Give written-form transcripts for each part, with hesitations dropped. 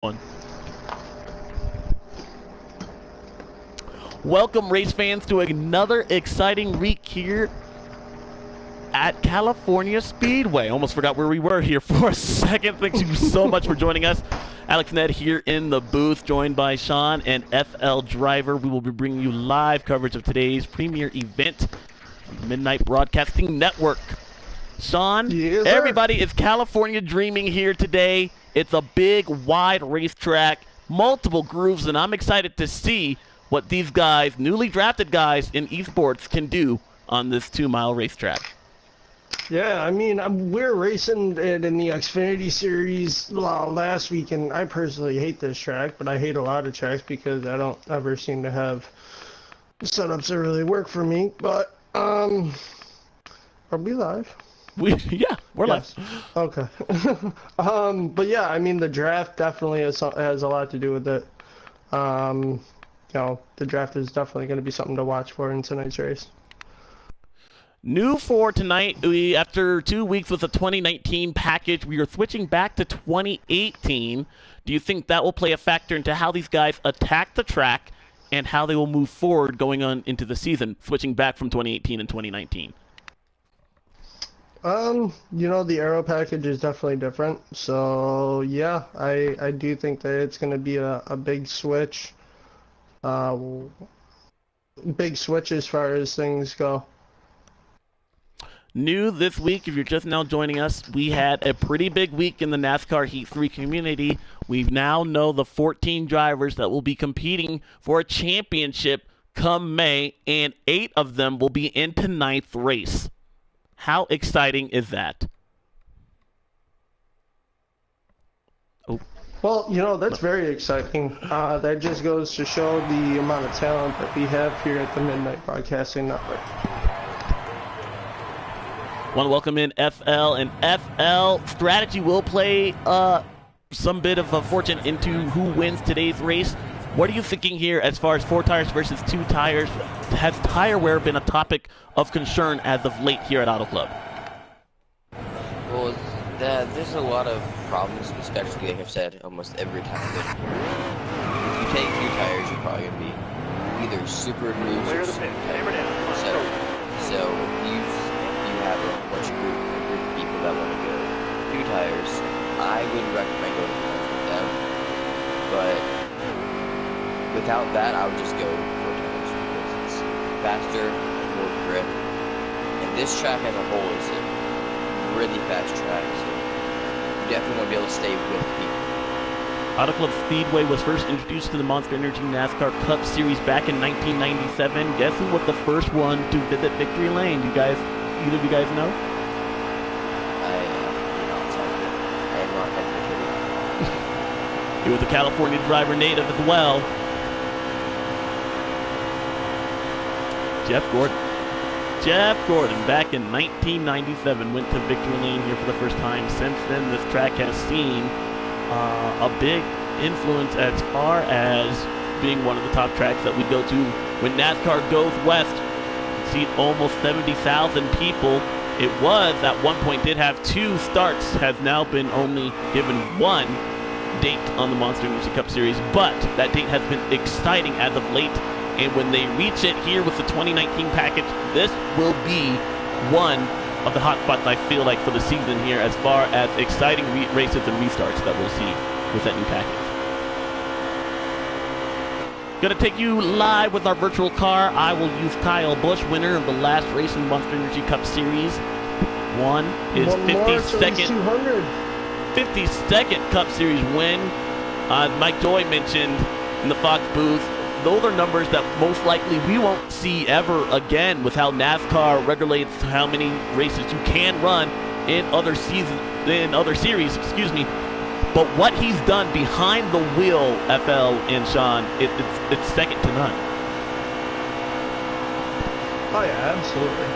One. Welcome, race fans, to another exciting week here at California Speedway. Almost forgot where we were here for a second. Thank you so much for joining us. Alex Ned here in the booth, joined by Sean and FL Driver. We will be bringing you live coverage of today's premier event on the Midnight Broadcasting Network. Sean, yes, everybody is California dreaming here today. It's a big, wide racetrack, multiple grooves, and I'm excited to see what these guys, newly drafted guys in esports, can do on this 2-mile racetrack. Yeah, I mean, we're racing it in the Xfinity Series last week, and I personally hate this track, but I hate a lot of tracks because I don't ever seem to have setups that really work for me. But, are we live? Yeah, we're Yes. live. Okay. But yeah, I mean, the draft definitely has a lot to do with it. You know, the draft is definitely going to be something to watch for in tonight's race. New for tonight, after 2 weeks with the 2019 package, we are switching back to 2018. Do you think that will play a factor into how these guys attack the track and how they will move forward going on into the season, switching back from 2018 and 2019? You know, the aero package is definitely different. So yeah, I do think that it's going to be a big switch. Big switch as far as things go. New this week, if you're just now joining us, we had a pretty big week in the NASCAR Heat 3 community. We now know the 14 drivers that will be competing for a championship come May, and 8 of them will be in tonight's race. How exciting is that? Oh. Well, you know, that's very exciting. That just goes to show the amount of talent that we have here at the Midnight Broadcasting Network. Want to welcome in FL, and FL strategy will play some bit of a fortune into who wins today's race. What are you thinking here as far as 4 tires versus 2 tires? Has tire wear been a topic of concern as of late here at Auto Club? Well, there's a lot of problems, especially like I've said almost every time I've been here. If you take 2 tires, you're probably going to be either super loose or super tight. So you have a bunch of group of people that want to go 2 tires. I wouldn't recommend going with them, but without that, I would just go 4 tires because it's faster, more grip, and this track as a whole is a really fast track, so you definitely want to be able to stay with people. Auto Club Speedway was first introduced to the Monster Energy NASCAR Cup Series back in 1997. Guess who was the first one to visit Victory Lane? Either of you guys know? I am not technically. He was a California driver native as well. Jeff Gordon, back in 1997, went to Victory Lane here for the first time. Since then, this track has seen a big influence as far as being one of the top tracks that we go to. When NASCAR goes west, you see almost 70,000 people. It was, at one point, did have 2 starts, has now been only given 1 date on the Monster Energy Cup Series, but that date has been exciting as of late. And when they reach it here with the 2019 package, this will be one of the hot spots, I feel like, for the season here as far as exciting races and restarts that we'll see with that new package. Going to take you live with our virtual car. I will use Kyle Busch, winner of the last race in Monster Energy Cup Series. One is 52nd Cup Series win. Mike Joy mentioned in the Fox booth, those are numbers that most likely we won't see ever again with how NASCAR regulates how many races you can run in other series. But what he's done behind the wheel, FL and Sean, it's second to none. Oh yeah, absolutely.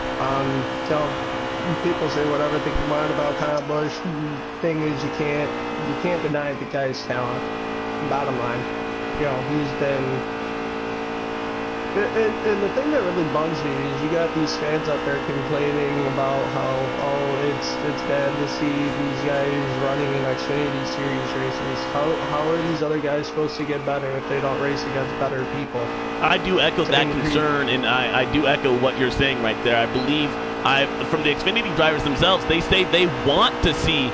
So people say whatever they want about Kyle Busch. Thing is, you can't deny the guy's talent. Bottom line, you know, he's been And the thing that really bugs me is you got these fans out there complaining about how, oh, it's bad to see these guys running in Xfinity Series races. How are these other guys supposed to get better if they don't race against better people? I do echo that concern, and I do echo what you're saying right there. I believe from the Xfinity drivers themselves, they say they want to see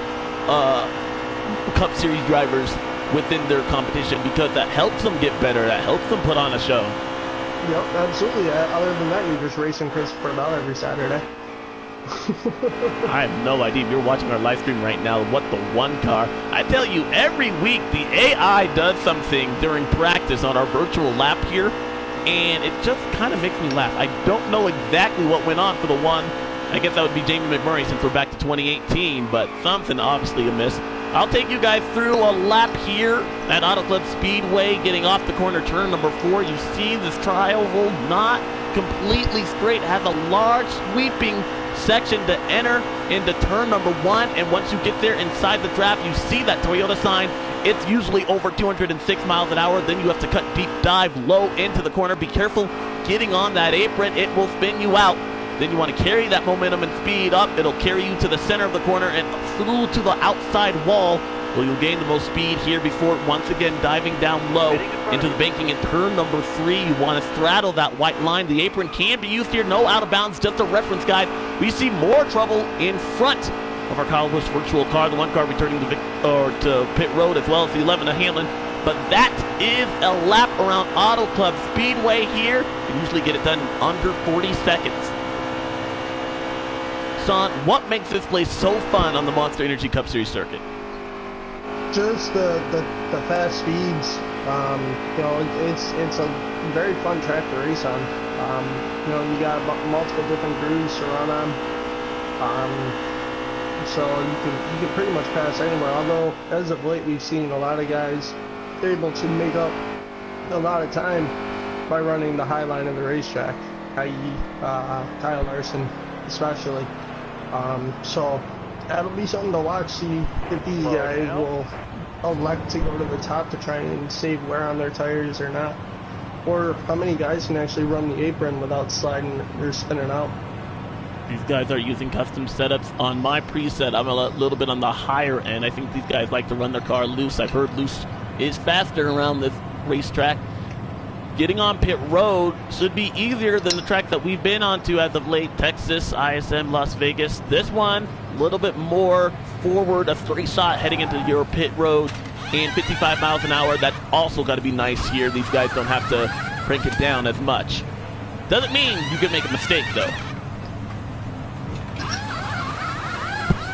Cup Series drivers within their competition because that helps them get better, that helps them put on a show. Yep, absolutely. Other than that, you're just racing Christopher Bell every Saturday. I have no idea. If you're watching our live stream right now, what the one car. I tell you, every week the AI does something during practice on our virtual lap here, and it just kind of makes me laugh. I don't know exactly what went on for the one. I guess that would be Jamie McMurray since we're back to 2018, but something obviously amiss. I'll take you guys through a lap here at Auto Club Speedway, getting off the corner turn number 4. You see this tri-oval not completely straight, has a large sweeping section to enter into turn number 1, and once you get there inside the draft, you see that Toyota sign. It's usually over 206 miles an hour. Then you have to cut deep dive low into the corner. Be careful getting on that apron. It will spin you out. Then you want to carry that momentum and speed up. It'll carry you to the center of the corner and through to the outside wall, where you'll gain the most speed here before once again diving down low into the banking in turn number 3. You want to straddle that white line. The apron can be used here. No out of bounds, just a reference guide. We see more trouble in front of our Kyle Busch virtual car. The one car returning to pit road, as well as the 11 of Hamlin. But that is a lap around Auto Club Speedway here. You usually get it done in under 40 seconds. Son, what makes this place so fun on the Monster Energy Cup Series circuit? Just the fast speeds. You know, it's a very fun track to race on. You know, you got multiple different grooves to run on. So you can pretty much pass anywhere. Although as of late, we've seen a lot of guys able to make up a lot of time by running the high line of the racetrack, i.e. Kyle Larson especially. So that'll be something to watch, see if these guys will elect to go to the top to try and save wear on their tires or not, or how many guys can actually run the apron without sliding or spinning out. These guys are using custom setups. On my preset, I'm a little bit on the higher end. I think these guys like to run their car loose. I've heard loose is faster around this racetrack. Getting on pit road should be easier than the track that we've been onto as of late, Texas, ISM, Las Vegas. This one, a little bit more forward, a straight shot heading into your pit road and 55 miles an hour. That's also got to be nice here. These guys don't have to crank it down as much. Doesn't mean you can make a mistake, though.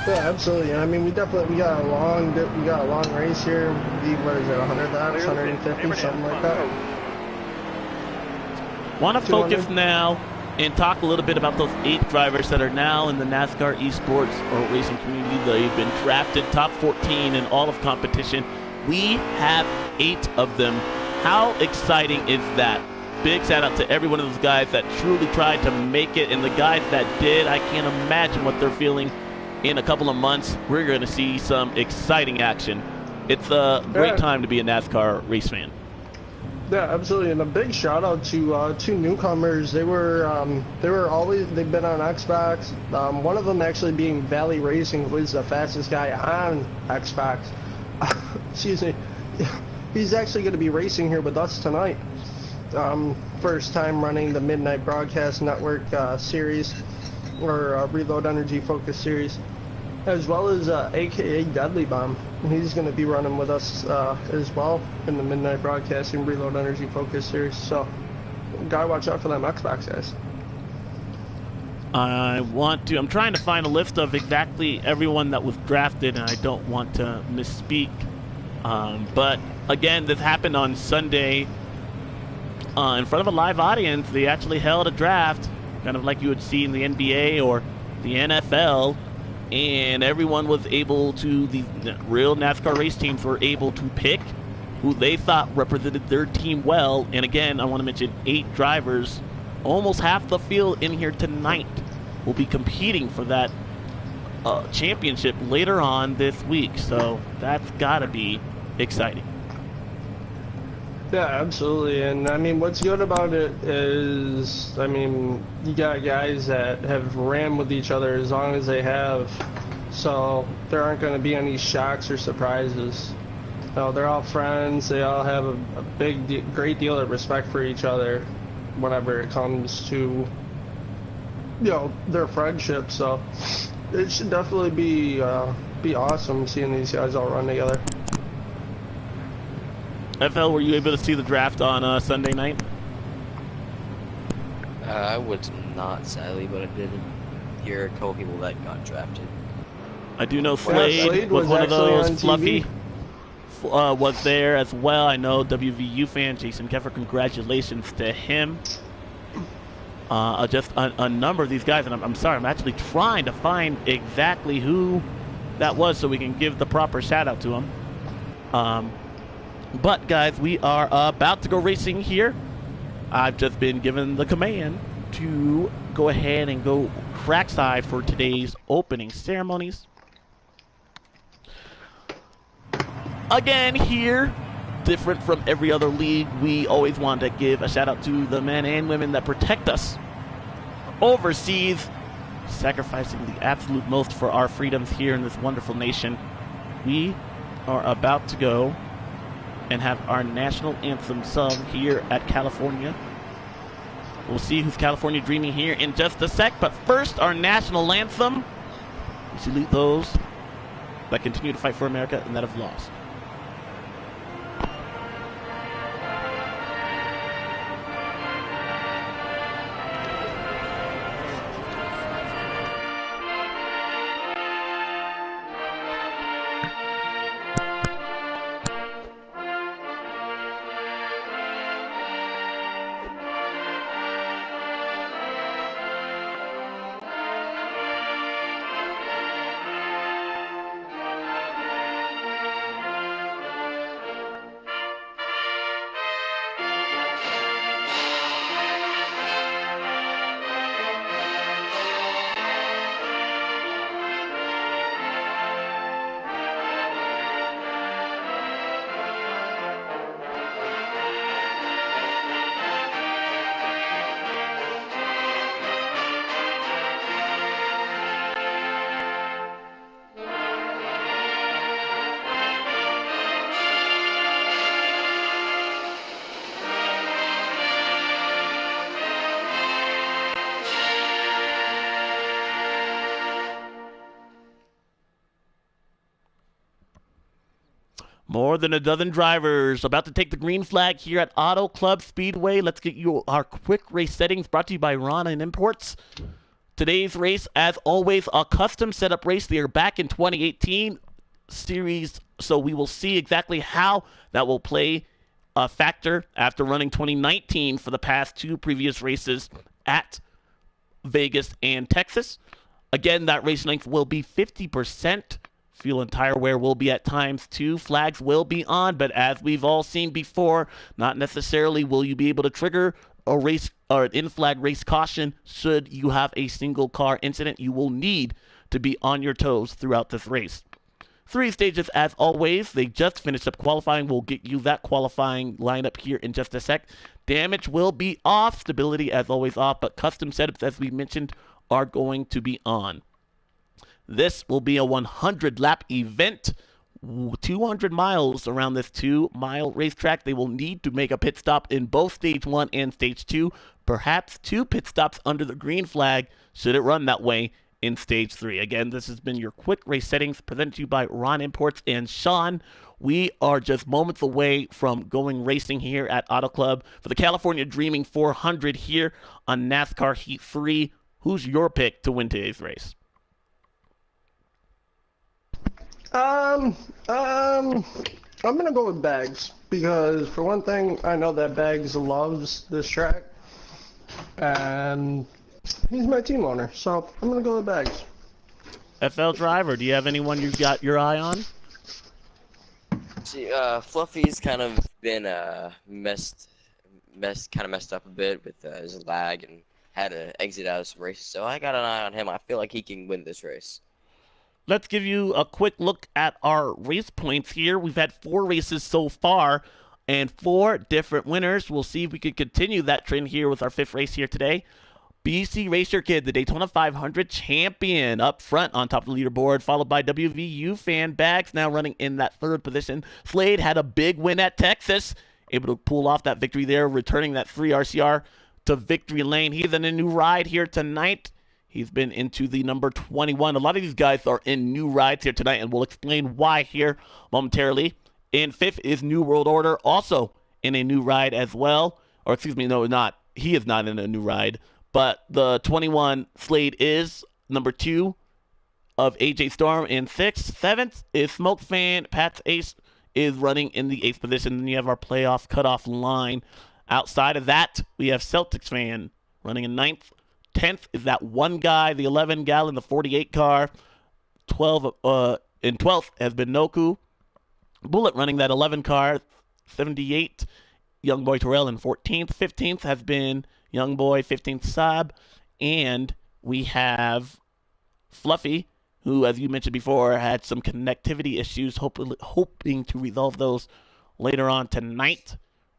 Yeah, absolutely. I mean, we got a long race here. What is it, 100 laps, 150, something like that. Want to focus now and talk a little bit about those 8 drivers that are now in the NASCAR esports or racing community. They've been drafted top 14 in all of competition. We have 8 of them. How exciting is that? Big shout out to every one of those guys that truly tried to make it, and the guys that did. I can't imagine what they're feeling in a couple of months. We're going to see some exciting action. It's a great time to be a NASCAR race fan. Yeah, absolutely, and a big shout out to 2 newcomers. They've been on Xbox. One of them actually being Valley Racing, who is the fastest guy on Xbox. Excuse me. He's actually going to be racing here with us tonight. First time running the Midnight Broadcast Network series, or Reload Energy Focus series, as well as AKA Deadly Bomb. He's going to be running with us as well in the Midnight Broadcasting Reload Energy Focus series. So, gotta watch out for them Xbox guys. I'm trying to find a list of exactly everyone that was drafted, and I don't want to misspeak. But again, this happened on Sunday in front of a live audience. They actually held a draft, kind of like you would see in the NBA or the NFL. And everyone was able to, the real NASCAR race teams were able to pick who they thought represented their team well. And again, I want to mention 8 drivers, almost half the field in here tonight, will be competing for that championship later on this week. So that's got to be exciting. Yeah, absolutely. And I mean, what's good about it is, I mean, you got guys that have ran with each other as long as they have, so there aren't going to be any shocks or surprises. No, they're all friends. They all have a great deal of respect for each other whenever it comes to, their friendship. So it should definitely be awesome seeing these guys all run together. FL, were you able to see the draft on Sunday night? I was not, sadly, but I did hear a couple people that got drafted. I do know Slade was one of those. Fluffy was there as well. I know WVU fan Jason Keffer. Congratulations to him. Just a number of these guys, and I'm sorry, I'm actually trying to find exactly who that was so we can give the proper shout out to him. But guys, we are about to go racing here. I've just been given the command to go ahead and go trackside for today's opening ceremonies. Again, here, different from every other league, we always want to give a shout out to the men and women that protect us overseas, sacrificing the absolute most for our freedoms here in this wonderful nation. We are about to go and have our national anthem sung here at California. We'll see who's California dreaming here in just a sec, but first, our national anthem. We salute those that continue to fight for America and that have lost. More than a dozen drivers about to take the green flag here at Auto Club Speedway. Let's get you our quick race settings brought to you by Ron and Imports. Today's race, as always, a custom setup race. They are back in 2018 series, so we will see exactly how that will play a factor after running 2019 for the past two previous races at Vegas and Texas. Again, that race length will be 50%. Fuel and tire wear will be at times too. Flags will be on, but as we've all seen before, not necessarily will you be able to trigger a race or an in-flag race caution should you have a single car incident. You will need to be on your toes throughout this race. 3 stages as always. They just finished up qualifying. We'll get you that qualifying lineup here in just a sec. Damage will be off. Stability as always off, but custom setups, as we mentioned, are going to be on. This will be a 100-lap event, 200 miles around this 2-mile racetrack. They will need to make a pit stop in both Stage 1 and Stage 2, perhaps 2 pit stops under the green flag should it run that way in Stage 3. Again, this has been your quick race settings presented to you by Ron Imports and Sean. We are just moments away from going racing here at Auto Club for the California Dreaming 400 here on NASCAR Heat 3. Who's your pick to win today's race? I'm gonna go with Bags because for one thing, I know that Bags loves this track, and he's my team owner, so I'm gonna go with Bags. FL driver, do you have anyone you've got your eye on? See, Fluffy's kind of been messed up a bit with his lag and had to exit out of some races. So I got an eye on him. I feel like he can win this race. Let's give you a quick look at our race points here. We've had 4 races so far. and 4 different winners. We'll see if we could continue that trend here with our 5th race here today. BC Racer Kid, the Daytona 500 champion, up front on top of the leaderboard, followed by WVU Fan Bags, now running in that 3rd position. Slade had a big win at Texas, able to pull off that victory there, returning that 3 RCR to victory lane. He's in a new ride here tonight. He's been into the number 21. A lot of these guys are in new rides here tonight, and we'll explain why here momentarily. In 5th is New World Order, also in a new ride as well. Or excuse me, no, not. He is not in a new ride. But the 21 Slade is number 2 of AJ Storm in 6th. 7th is Smoke Fan. Pat's Ace is running in the 8th position. Then you have our playoff cutoff line. Outside of that, we have Celtics Fan running in 9th. 10th is that one guy, the 11 gal in the 48 car. 12th has been Noku. Bullet running that 11 car. 78, Young Boy Terrell in 14th. 15th has been Young Boy, 15th Saab, and we have Fluffy, who, as you mentioned before, had some connectivity issues, hoping to resolve those later on tonight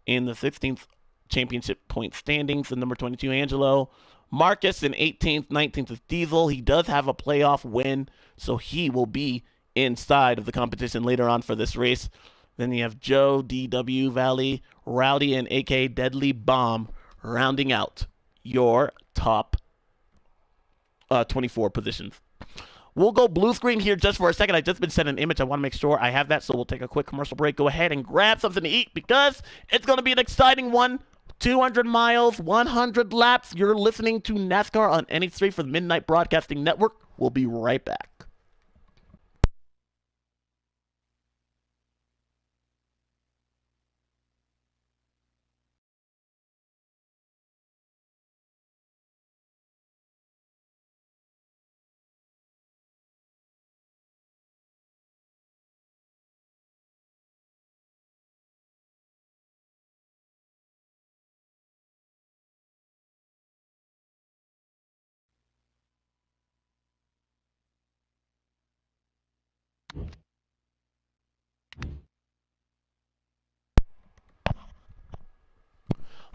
in the 16th championship point standings. The number 22, Angelo. Marcus in 18th, 19th is Diesel. He does have a playoff win, so he will be inside of the competition later on for this race. Then you have Joe, DW, Valley, Rowdy, and AK Deadly Bomb rounding out your top 24 positions. We'll go blue screen here just for a second. I just been sent an image. I want to make sure I have that, so we'll take a quick commercial break. Go ahead and grab something to eat because it's going to be an exciting one. 200 miles, 100 laps. You're listening to NASCAR on NH3 for the Midnight Broadcasting Network. We'll be right back.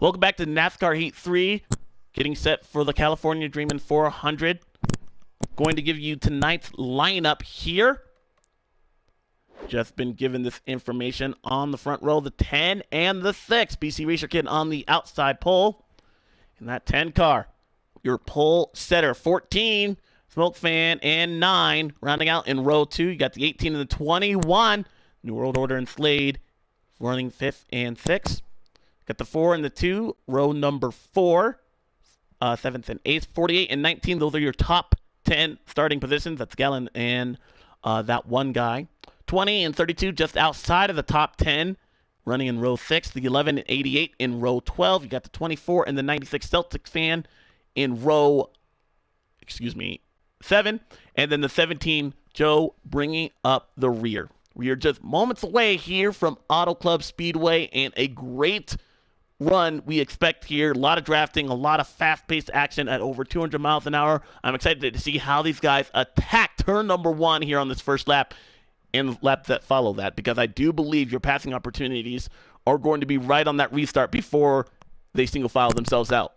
Welcome back to NASCAR Heat 3, getting set for the California Dreamin' 400. Going to give you tonight's lineup here. Just been given this information on the front row, the 10 and the 6. BC Racer Kid on the outside pole. In that 10 car, your pole setter, 14, Smoke Fan, and 9. Rounding out in row 2, you got the 18 and the 21. New World Order and Slade running 5th and 6th. Got the 4 and the 2, row number 4, 7th and 8th, 48 and 19. Those are your top 10 starting positions. That's Gallon and that one guy. 20 and 32 just outside of the top 10, running in row 6. The 11 and 88 in row 12. You got the 24 and the 96 Celtics Fan in row, 7. And then the 17, Joe, bringing up the rear. We are just moments away here from Auto Club Speedway, and a great run we expect here. A lot of drafting, a lot of fast-paced action at over 200 miles an hour. I'm excited to see how these guys attack turn number 1 here on this first lap and laps that follow that, because I do believe your passing opportunities are going to be right on that restart before they single file themselves out.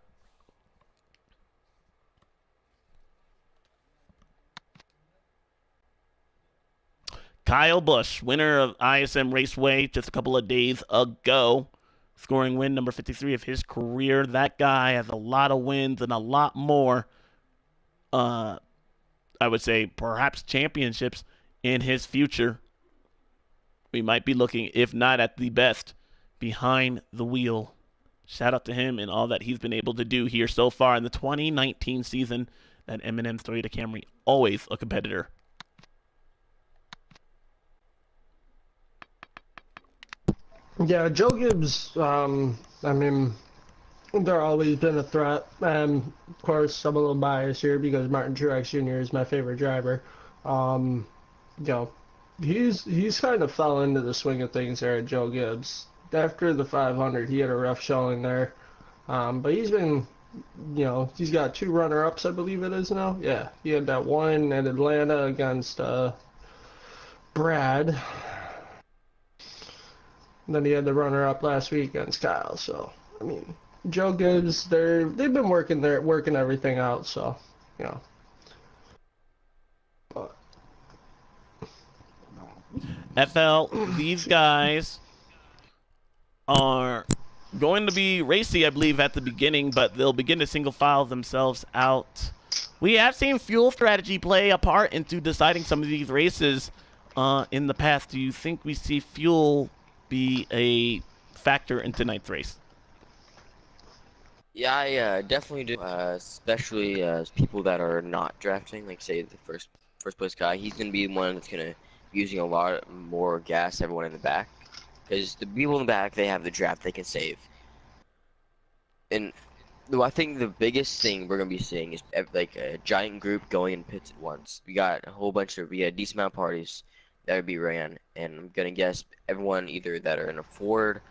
Kyle Busch, winner of ISM Raceway just a couple of days ago, scoring win number 53 of his career. That guy has a lot of wins and a lot more, I would say, perhaps championships in his future. We might be looking, if not at the best, behind the wheel. Shout out to him and all that he's been able to do here so far in the 2019 season. That M&M's Toyota Camry, always a competitor. Yeah, Joe Gibbs, I mean, they're always been a threat. And, of course, I'm a little biased here because Martin Truex Jr. is my favorite driver. You know, he's kind of fell into the swing of things there at Joe Gibbs. After the 500, he had a rough showing there. But he's been, you know, he's got 2 runner-ups, I believe it is now. Yeah, he had that one at Atlanta against Brad. And then he had the runner-up last week against Kyle. So I mean, Joe Gibbs, they've been working everything out. So you know. FL, these guys are going to be racy, I believe, at the beginning, but they'll begin to single file themselves out. We have seen fuel strategy play a part into deciding some of these races in the past. Do you think we see fuel be a factor in tonight's race? Yeah, I definitely do. Especially people that are not drafting, like say the first place guy. He's gonna be the one that's gonna be using a lot more gas. Everyone in the back, because the people in the back, they have the draft they can save. And I think the biggest thing we're gonna be seeing is like a giant group going in pits at once. We got a decent amount of parties that would be ran, and I'm gonna guess everyone either that are in a Ford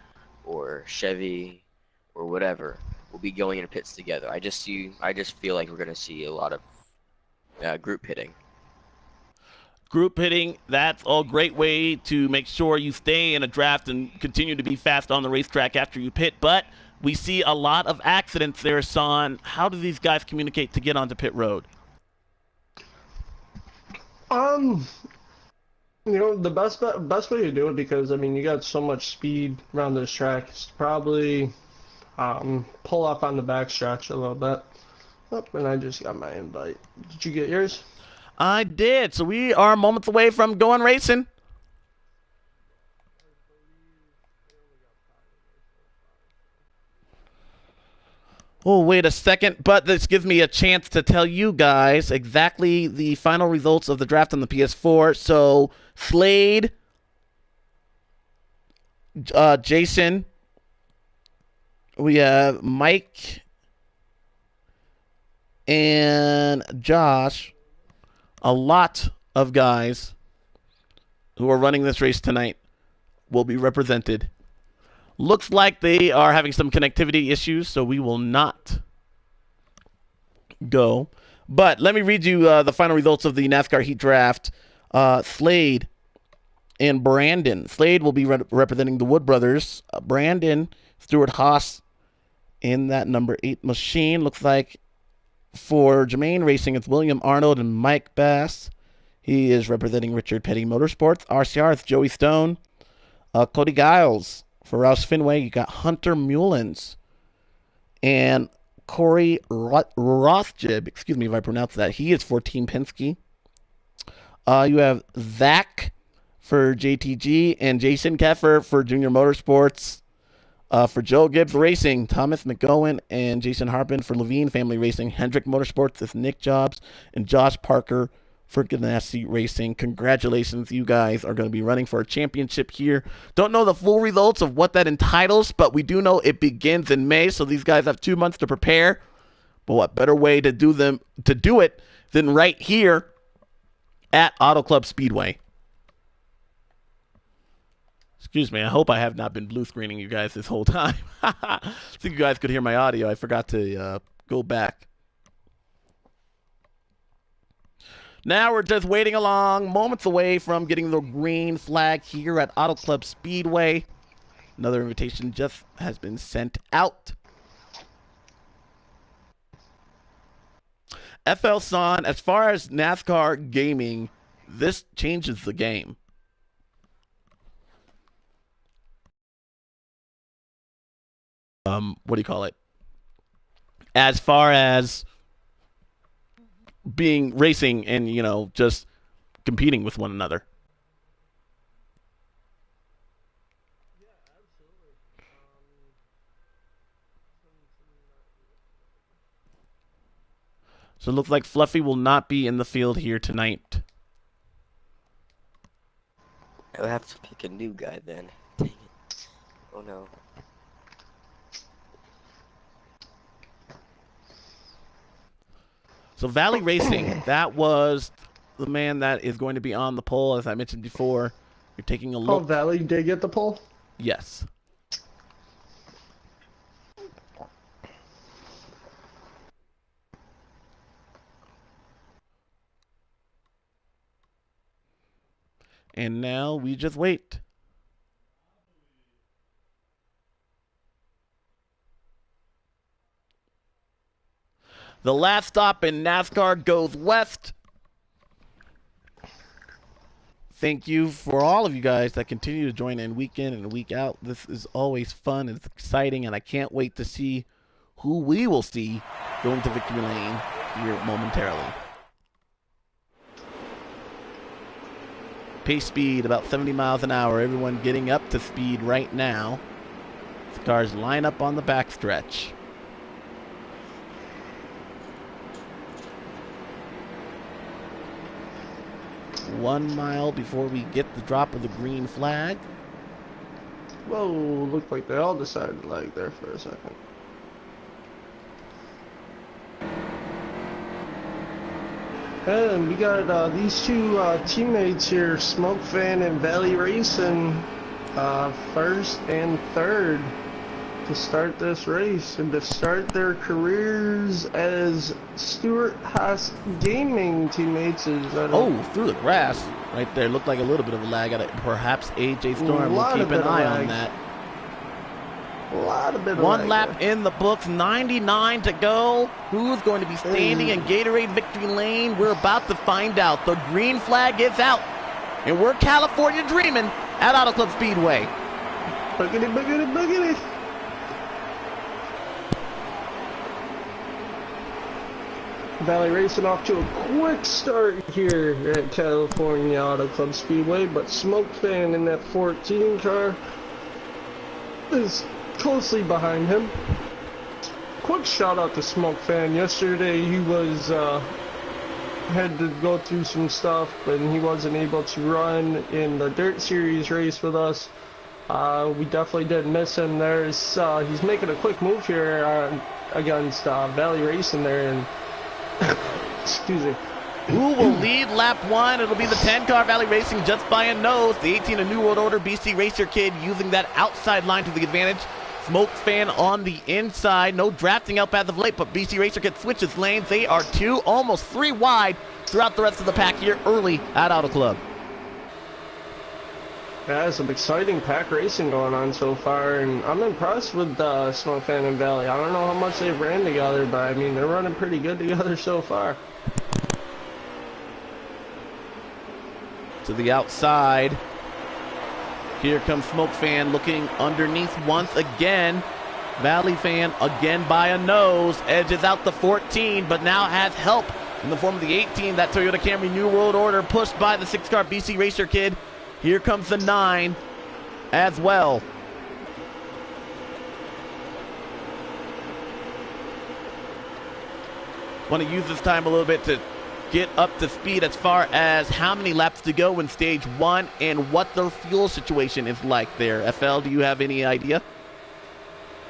or Chevy or whatever will be going in pits together. I just feel like we're gonna see a lot of group pitting. Group hitting, that's a great way to make sure you stay in a draft and continue to be fast on the racetrack after you pit. But we see a lot of accidents there, Son. How do these guys communicate to get onto pit road? You know, the best way to do it, because I mean you got so much speed around this track, is probably pull up on the back stretch a little bit. Oh, and I just got my invite. Did you get yours? I did. So we are moments away from going racing. Oh, wait a second, but this gives me a chance to tell you guys exactly the final results of the draft on the PS4. So, Slade, Jason, we have Mike, and Josh. A lot of guys who are running this race tonight will be represented. Looks like they are having some connectivity issues, so we will not go. But let me read you the final results of the NASCAR Heat Draft. Slade and Brandon. Slade will be representing the Wood Brothers. Brandon, Stuart Haas in that number 8 machine. Looks like for Jermaine Racing, it's William Arnold and Mike Bass. He is representing Richard Petty Motorsports. RCR, it's Joey Stone. Cody Giles. For Rouse Fenway, you got Hunter Mullins and Corey Rothjib. Excuse me if I pronounce that. He is for Team Penske. You have Zach for JTG and Jason Keffer for Junior Motorsports. For Joe Gibbs Racing, Thomas McGowan and Jason Harpin for Levine Family Racing. Hendrick Motorsports is Nick Jobs and Josh Parker for Ganassi Racing. Congratulations, you guys are going to be running for a championship here. Don't know the full results of what that entitles, but we do know it begins in May, so these guys have 2 months to prepare. But what better way to do it than right here at Auto Club Speedway? Excuse me, I hope I have not been blue screening you guys this whole time. I think you guys could hear my audio. I forgot to go back. Now we're just waiting along, moments away from getting the green flag here at Auto Club Speedway. Another invitation just has been sent out. FL Son, as far as NASCAR gaming, this changes the game. What do you call it? As far as being racing and, just competing with one another. Yeah, absolutely. So it looks like Fluffy will not be in the field here tonight. I'll have to pick a new guy then. Dang it. Oh no. So Valley Racing, that was the man that is going to be on the pole, as I mentioned before. You're taking a look. Oh, Valley did get the pole? Yes. And now we just wait. The last stop in NASCAR goes west. Thank you for all of you guys that continue to join in week in and week out. This is always fun. It's exciting, and I can't wait to see who we will see going to victory lane here momentarily. Pace speed about 70 miles an hour. Everyone getting up to speed right now. The cars line up on the backstretch. One mile before we get the drop of the green flag. Whoa, looked like they all decided to lag there for a second. And we got these two teammates here, Smoke Fan and Valley Racing, first and third to start this race and to start their careers as Stuart Haas Gaming teammates. Through the grass right there. Looked like a little bit of a lag at it. Perhaps AJ Storm will keep an eye on that. One lap in the books, 99 to go. Who's going to be standing in Gatorade victory lane? We're about to find out. The green flag is out, and we're California dreaming at Auto Club Speedway. Boogity, boogity, boogity. Valley Racing off to a quick start here at California Auto Club Speedway, but Smoke Fan in that 14 car is closely behind him. Quick shout out to Smoke Fan. Yesterday he was had to go through some stuff and he wasn't able to run in the Dirt Series race with us. We definitely did miss him there. He's making a quick move here against Valley Racing there, and excuse me. Who will lead lap one? It'll be the 10-car Valley Racing just by a nose. The 18, a New World Order BC Racer Kid using that outside line to the advantage. Smoke Fan on the inside. No drafting out as of late, but BC Racer Kid switches lanes. They are 2, almost 3 wide throughout the rest of the pack here early at Auto Club. Yeah, some exciting pack racing going on so far, and I'm impressed with Smoke Fan and Valley. I don't know how much they've ran together, but I mean, they're running pretty good together so far. To the outside. Here comes Smoke Fan looking underneath once again. Valley Fan again by a nose. Edges out the 14, but now has help in the form of the 18. That Toyota Camry New World Order pushed by the 6-car BC Racer Kid. Here comes the 9 as well. Want to use this time a little bit to get up to speed as far as how many laps to go in stage 1 and what the fuel situation is like there. FL, do you have any idea?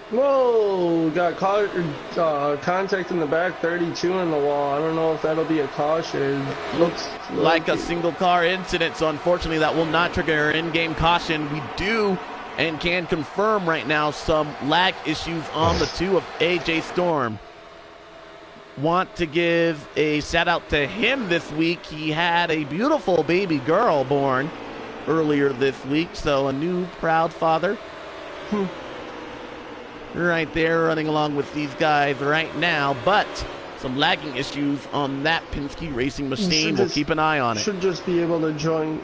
Whoa, got contact in the back, 32 in the wall. I don't know if that'll be a caution. Looks like a single car incident, so unfortunately that will not trigger an in-game caution. We do and can confirm right now some lag issues on the 2 of AJ Storm. Want to give a shout out to him this week. He had a beautiful baby girl born earlier this week, so a new proud father. Right there running along with these guys right now, but some lagging issues on that Penske Racing machine. We'll keep an eye on it. Should just be able to join.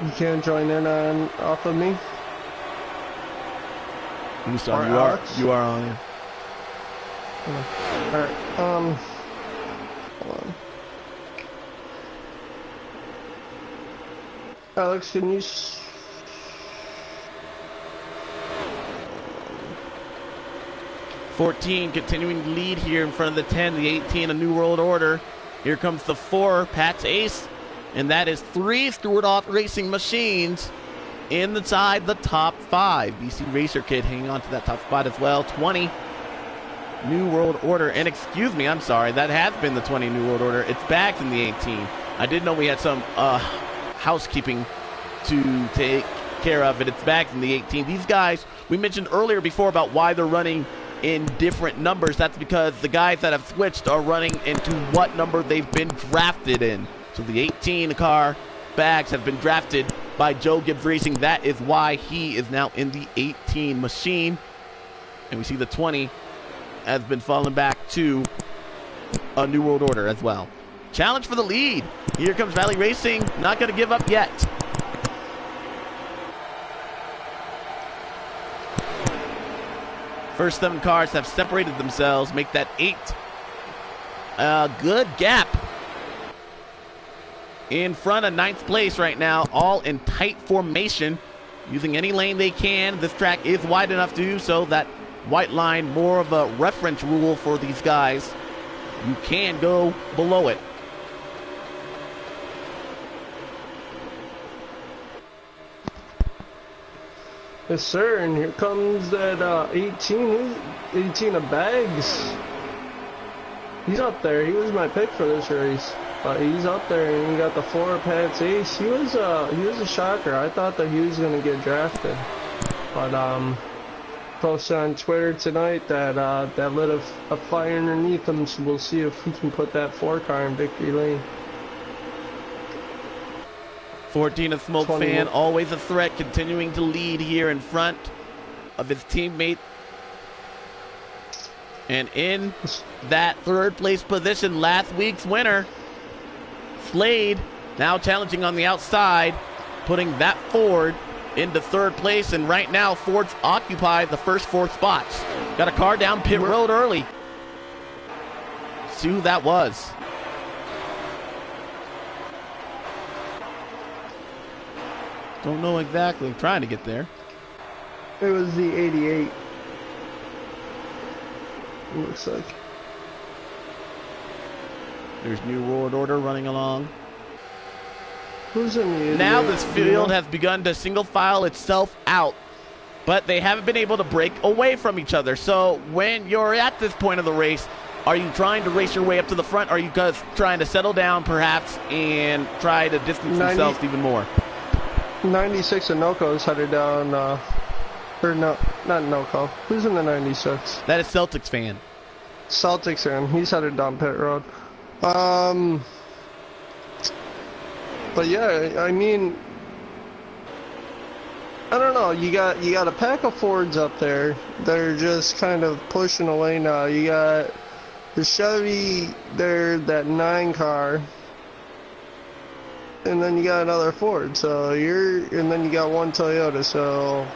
You can't join in on off of me. I'm sorry, you are on here. Alright, hold on. Alex, can you 14 continuing to lead here in front of the 10, the 18, a New World Order. Here comes the 4, Pat's Ace, and that is 3 Stuart Off Racing machines inside the top 5. BC Racer Kid hanging on to that top spot as well. 20, New World Order, and excuse me, I'm sorry, that has been the 20 New World Order. It's back in the 18. I did know we had some housekeeping to take care of, and it's back in the 18. These guys, we mentioned earlier before about why they're running in different numbers. That's because the guys that have switched are running into what number they've been drafted in. So the 18 car bags have been drafted by Joe Gibbs Racing. That is why he is now in the 18 machine. And we see the 20 has been falling back to a New World Order as well. Challenge for the lead. Here comes Valley Racing. Not going to give up yet. First 7 cars have separated themselves. Make that 8. A good gap in front of 9th place right now. All in tight formation. Using any lane they can. This track is wide enough to do so. That white line, more of a reference rule for these guys. You can go below it. Yes, sir, and here comes that 18 of Bags. He's up there. He was my pick for this race. But he's up there, and he got the 4 Pat's ace. He was a shocker. I thought that he was going to get drafted. But posted on Twitter tonight that that lit a fire underneath him, so we'll see if we can put that 4 car in victory lane. 14 of Smoke Fan, always a threat, continuing to lead here in front of his teammate. And in that 3rd place position, last week's winner, Slade, now challenging on the outside, putting that Ford into 3rd place. And right now, Ford's occupied the first 4 spots. Got a car down pit road early. See who that was. Don't know exactly. I'm trying to get there. It was the 88. It looks like. There's New World Order running along. Who's in the 88? Now this field has begun to single file itself out, but they haven't been able to break away from each other. So when you're at this point of the race, are you trying to race your way up to the front? Or are you guys trying to settle down perhaps and try to distance themselves even more? 96 and Noco is headed down, or no, not Noco. Who's in the 96? That is Celtics fan. Celtics fan. He's headed down pit road. But yeah, I mean, I don't know. You got a pack of Fords up there. They're just kind of pushing away now. You got the Chevy there, that 9 car. And then you got another Ford, and then you got 1 Toyota, so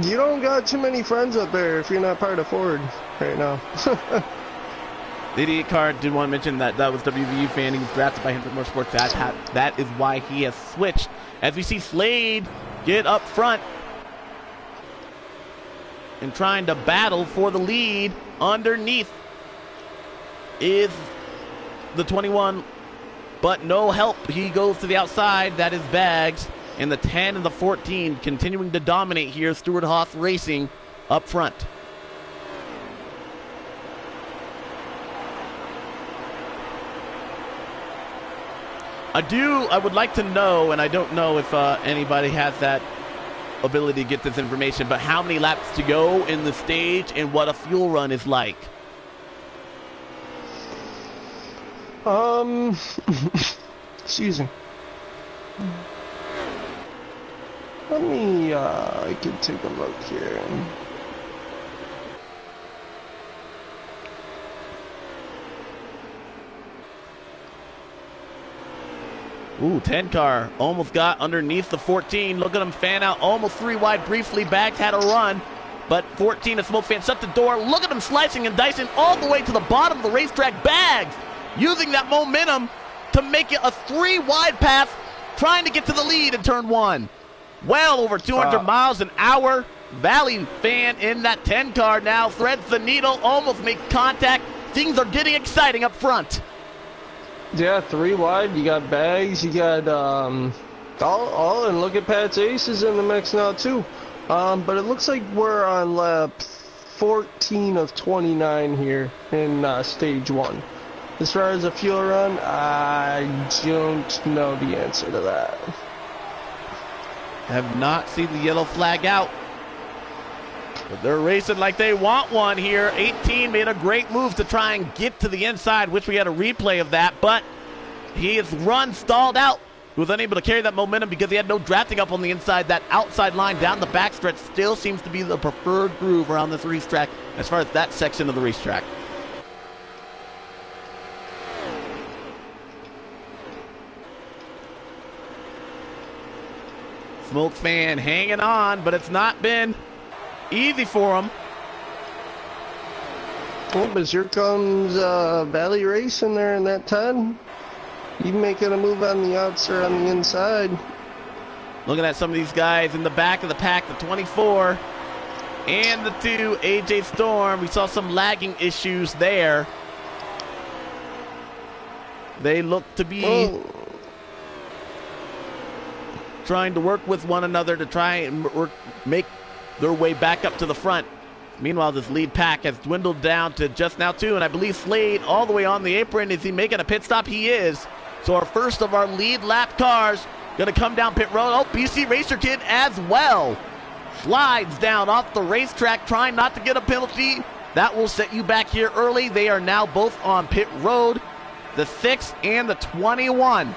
you don't got too many friends up there if you're not part of Ford right now. The 88 car, did want to mention that was WVU fan. He was drafted by Hendrick Motorsports. That is why he has switched. As we see Slade get up front and trying to battle for the lead. Underneath is the 21. But no help. He goes to the outside. That is Bags. And the 10 and the 14 continuing to dominate here. Stuart Haas Racing up front. I would like to know, and I don't know if anybody has that ability to get this information, but how many laps to go in the stage and what a fuel run is like. Excuse me. Let me, I can take a look here. Ooh, 10 car almost got underneath the 14. Look at him fan out, almost 3 wide briefly. Bags had a run, but 14, a Smoke Fan shut the door. Look at him slicing and dicing all the way to the bottom of the racetrack. Bags using that momentum to make it a 3 wide pass, trying to get to the lead in turn 1. Well over 200 miles an hour. Valley fan in that 10 car now threads the needle, almost make contact. Things are getting exciting up front. Yeah, 3 wide. You got Bags. You got all, and look at Pat's Aces in the mix now too. But it looks like we're on lap 14 of 29 here in stage 1. As far as a fuel run, I don't know the answer to that. Have not seen the yellow flag out. But they're racing like they want one here. 18 made a great move to try and get to the inside. Wish we had a replay of that, but he is stalled out who was unable to carry that momentum because he had no drafting up on the inside. That outside line down the backstretch still seems to be the preferred groove around this racetrack as far as that section of the racetrack. Smoke fan hanging on, but it's not been easy for him. Oh, but here comes Valley Racing there in that 10. You making a move on the outside, on the inside. Looking at some of these guys in the back of the pack, the 24 and the 2, AJ Storm. We saw some lagging issues there. They look to be trying to work with one another to try and make their way back up to the front. Meanwhile, this lead pack has dwindled down to just now 2, and I believe Slade all the way on the apron. Is he making a pit stop? He is. So our first of our lead lap cars going to come down pit road. Oh, BC Racer Kid as well. Slides down off the racetrack, trying not to get a penalty. That will set you back here early. They are now both on pit road, the 6 and the 21.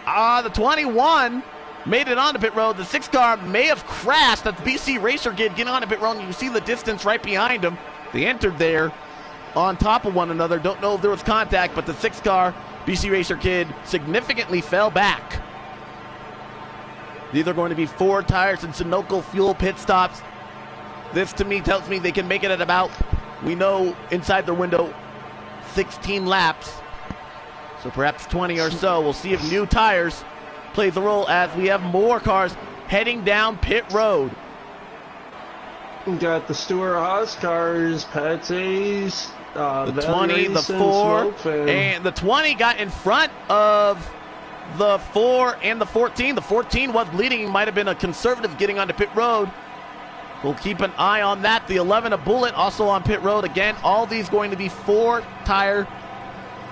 The 21 made it onto pit road. The 6 car may have crashed. That's BC Racer Kid getting onto pit road, and you see the distance right behind him. They entered there on top of one another. Don't know if there was contact, but the 6 car, BC Racer Kid, significantly fell back. These are going to be 4 tires and Sunoco fuel pit stops. This to me tells me they can make it at about, we know inside their window, 16 laps. So perhaps 20 or so. We'll see if new tires plays a role as we have more cars heading down pit road. We got the Stewart Haas cars, Patsy's, the 20, the 4, and the 20 got in front of the 4 and the 14. The 14 was leading. Might have been a conservative getting onto pit road. We'll keep an eye on that. The 11, a Bullet, also on pit road. Again, all these going to be 4 tire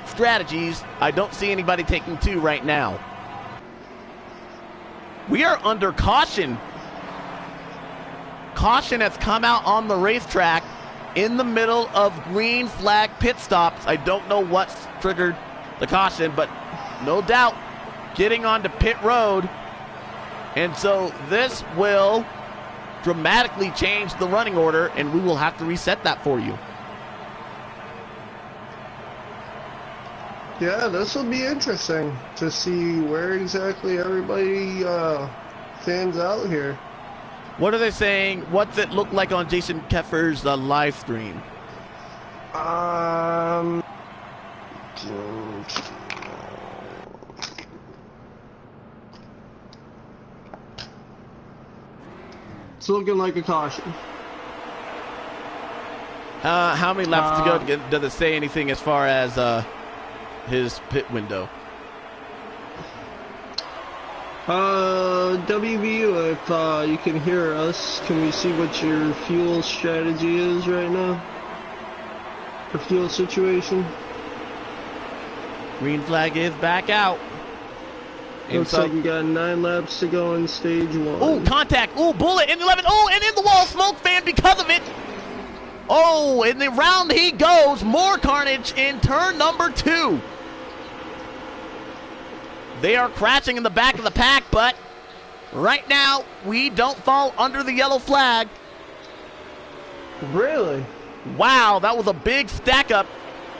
strategies. I don't see anybody taking 2 right now. We are under caution. Caution has come out on the racetrack in the middle of green flag pit stops. I don't know what's triggered the caution, but no doubt getting onto pit road. And so this will dramatically change the running order, and we will have to reset that for you. Yeah, this will be interesting to see where exactly everybody stands out here. What are they saying? What's it look like on Jason Keffer's live stream? It's looking like a caution. How many laps to go? Does it say anything as far as his pit window? WVU, if you can hear us, can we see what your fuel strategy is right now? The fuel situation? Green flag is back out. Looks like we got 9 laps to go in stage 1. Oh, contact. Oh, Bullet in 11. Oh, and in the wall. Smoke fan because of it. Oh, in the round he goes. More carnage in turn number 2. They are crashing in the back of the pack, but right now we don't fall under the yellow flag. Really? Wow, that was a big stack up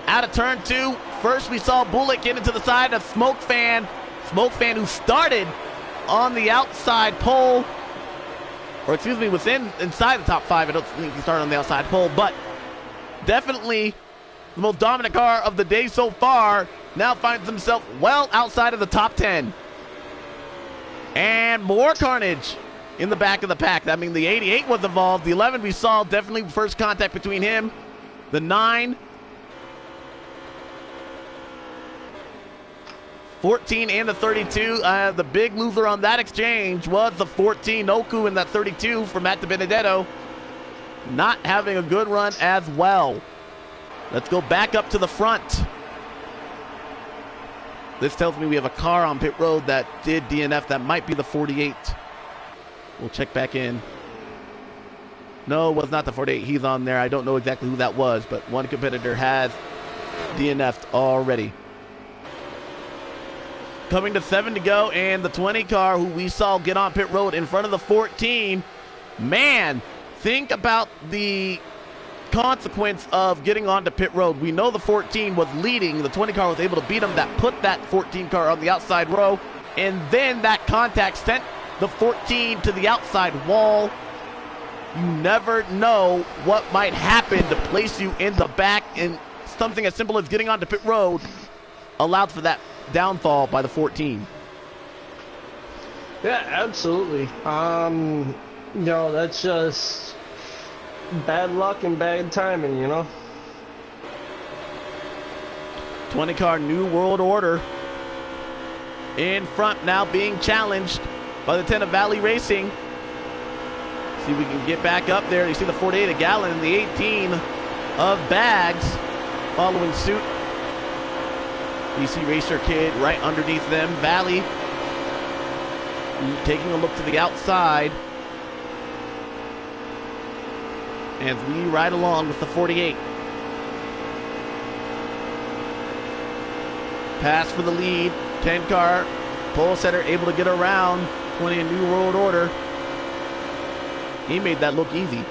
out of turn 2. First we saw Bullet get into the side of Smoke Fan. Smoke Fan, who started on the outside pole, or excuse me, inside the top 5. I don't think he started on the outside pole, but definitely the most dominant car of the day so far. Now finds himself well outside of the top 10. And more carnage in the back of the pack. That means the 88 was involved. The 11 we saw, definitely first contact between him. The 9, 14, and the 32. The big loser on that exchange was the 14, Oku, in that 32 for Matt DiBenedetto. Not having a good run as well. Let's go back up to the front. This tells me we have a car on pit road that did DNF. That might be the 48. We'll check back in. No, it was not the 48. He's on there. I don't know exactly who that was, but one competitor has DNF'd already. coming to 7 to go, and the 20 car who we saw get on pit road in front of the 14. Man, think about the consequence of getting onto pit road. We know the 14 was leading. The 20 car was able to beat him. That put that 14 car on the outside row, and then that contact sent the 14 to the outside wall. You never know what might happen to place you in the back, and something as simple as getting onto pit road allowed for that downfall by the 14. Yeah, absolutely. That's just bad luck and bad timing, 20 car New World Order in front now, being challenged by the 10 of Valley Racing. See if we can get back up there. You see the 48 of Gallon and the 18 of Bags following suit. BC Racer Kid right underneath them. Valley taking a look to the outside as we ride along with the 48. Pass for the lead. 10 car pole setter able to get around 20 in New World Order. He made that look easy.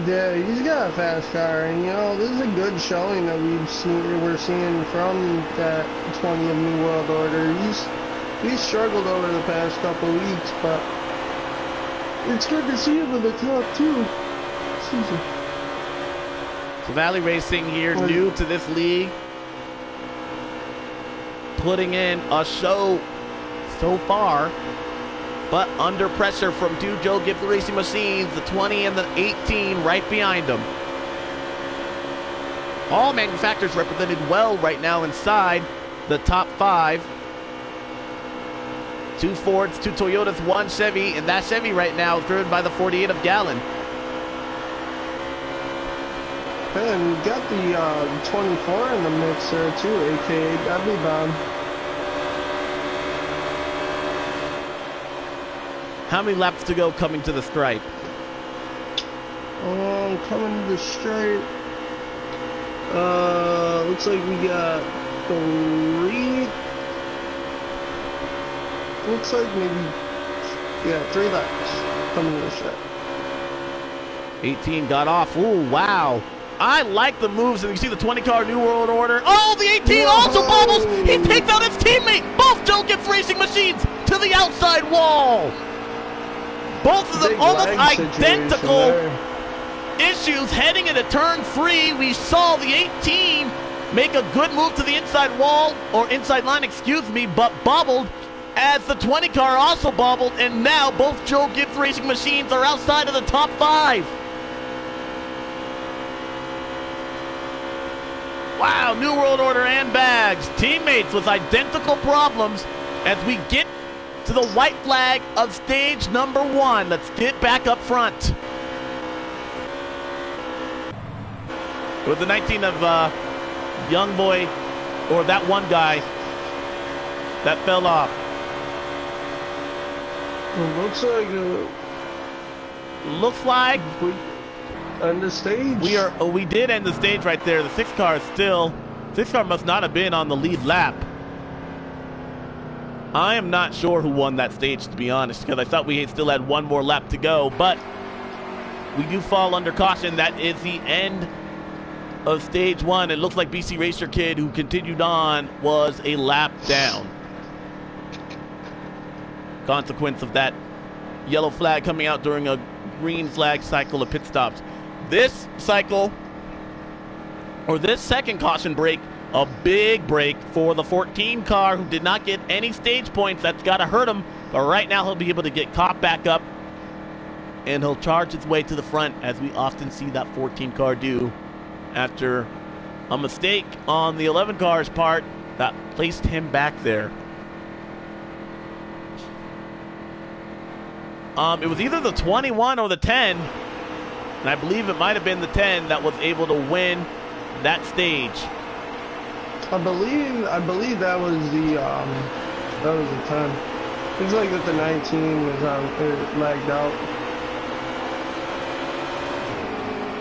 Yeah, he's got a fast car, and this is a good showing that we're seeing from that 20 of New World Order. He's struggled over the past couple weeks, but it's good to see him in the top two. So Valley Racing here, new to this league, putting in a show so far, but under pressure from two Joe Gibbs Racing Machines, the 20 and the 18 right behind them. All manufacturers represented well right now inside the top 5. 2 Fords, 2 Toyotas, 1 Chevy, and that Chevy right now is driven by the 48 of Gallon. And we got the 24 in the mix there too, aka Dudley Bomb. How many laps to go coming to the stripe? Coming to the stripe. Looks like we got 3. Looks like maybe, 3 laps coming to the stripe. 18 got off. Ooh, wow. I like the moves, and you see the 20 car New World Order. Oh, the 18 also bobbles. He takes out his teammate. Both Joe Gibbs Racing Machines to the outside wall. Both of them almost identical issues heading into turn 3. We saw the 18 make a good move to the inside wall, or inside line, excuse me, but bobbled as the 20 car also bobbled, and now both Joe Gibbs Racing Machines are outside of the top 5. Wow, New World Order and Bags, teammates with identical problems as we get to the white flag of stage number 1. Let's get back up front. With the 19 of young boy, or that one guy that fell off. Looks like we end the stage. We did end the stage right there. The 6 car is still. 6 car must not have been on the lead lap. I am not sure who won that stage, to be honest, because I thought we still had 1 more lap to go, but we do fall under caution. That is the end of stage 1. It looks like BC Racer Kid, who continued on, was a lap down. Consequence of that yellow flag coming out during a green flag cycle of pit stops. This cycle, or this second caution break, a big break for the 14 car, who did not get any stage points. That's got to hurt him, but right now he'll be able to get caught back up, and he'll charge his way to the front, as we often see that 14 car do after a mistake on the 11 car's part that placed him back there. It was either the 21 or the 10, and I believe it might have been the 10 that was able to win that stage. I believe that was the 10. Looks like that the 19 was lagged out.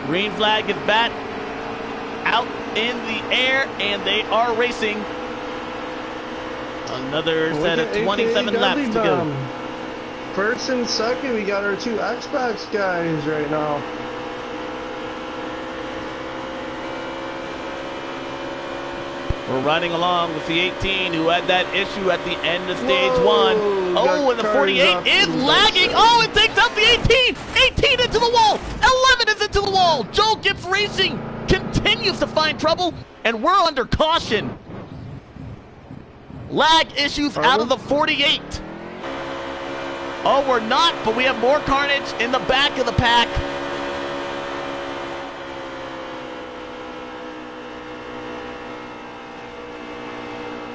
Green flag is back out in the air, and they are racing Another set of 27 laps to go. First and second, we got our two Xbox guys right now. We're riding along with the 18 who had that issue at the end of stage one. Oh, and the 48 is lagging. Oh, it takes out the 18. 18 into the wall. 11 is into the wall. Joe Gibbs Racing continues to find trouble, and we're under caution. Lag issues out of the 48. Oh, we're not, but we have more carnage in the back of the pack.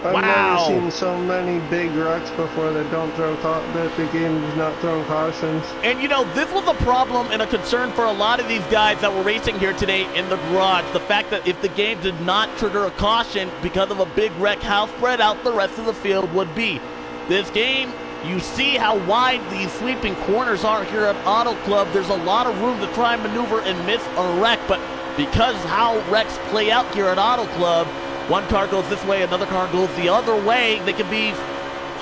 I've never seen so many big wrecks before that don't throw that the game is not throwing cautions. And you know, this was a problem and a concern for a lot of these guys that were racing here today in the garage. The fact that if the game did not trigger a caution because of a big wreck, how spread out the rest of the field would be. This game, you see how wide these sweeping corners are here at Auto Club. There's a lot of room to try and maneuver and miss a wreck, but because how wrecks play out here at Auto Club, one car goes this way, another car goes the other way. They can be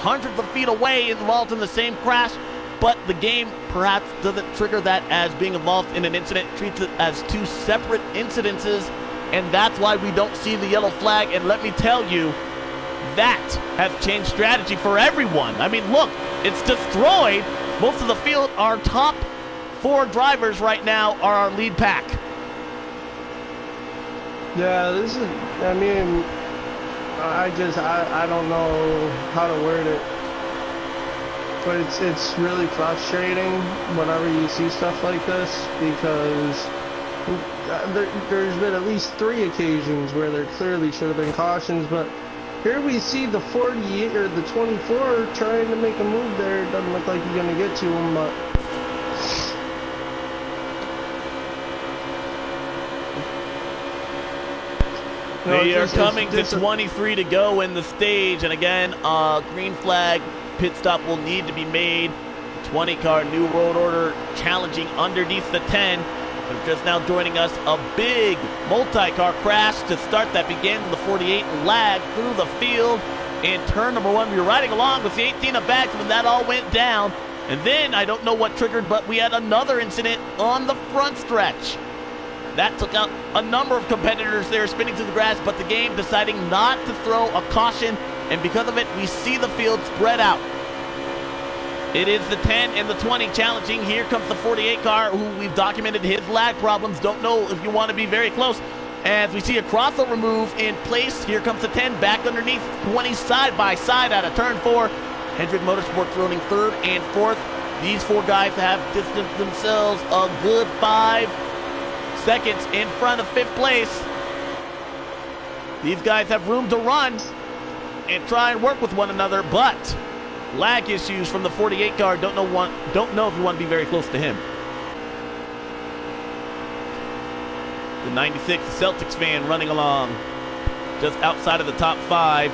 hundreds of feet away involved in the same crash, but the game perhaps doesn't trigger that as being involved in an incident, treats it as two separate incidences, and that's why we don't see the yellow flag. And let me tell you, that has changed strategy for everyone. I mean, look, it's destroyed. Most of the field, our top 4 drivers right now are our lead pack. Yeah, this is, I mean, I don't know how to word it, but it's really frustrating whenever you see stuff like this, because there's been at least 3 occasions where there clearly should have been cautions, but here we see the 48 or the 24 trying to make a move there. It doesn't look like he's going to get to him, but They are coming to 23 to go in the stage, and again, green flag pit stop will need to be made. 20 car New World Order challenging underneath the 10. They're just now joining us. A big multi-car crash to start that began with the 48 lag through the field in turn number 1. We were riding along with the 18 of back when that all went down, and then I don't know what triggered, but we had another incident on the front stretch. That took out a number of competitors there spinning through the grass, but the game deciding not to throw a caution, and because of it, we see the field spread out. It is the 10 and the 20 challenging. Here comes the 48 car, who we've documented his lag problems. Don't know if you want to be very close. As we see a crossover move in place, here comes the 10 back underneath, 20 side by side out of turn 4. Hendrick Motorsports running 3rd and 4th. These 4 guys have distanced themselves a good 5 seconds in front of 5th place. These guys have room to run and try and work with one another, but lag issues from the 48 car. Don't know if you want to be very close to him. The 96 Celtics fan running along just outside of the top 5.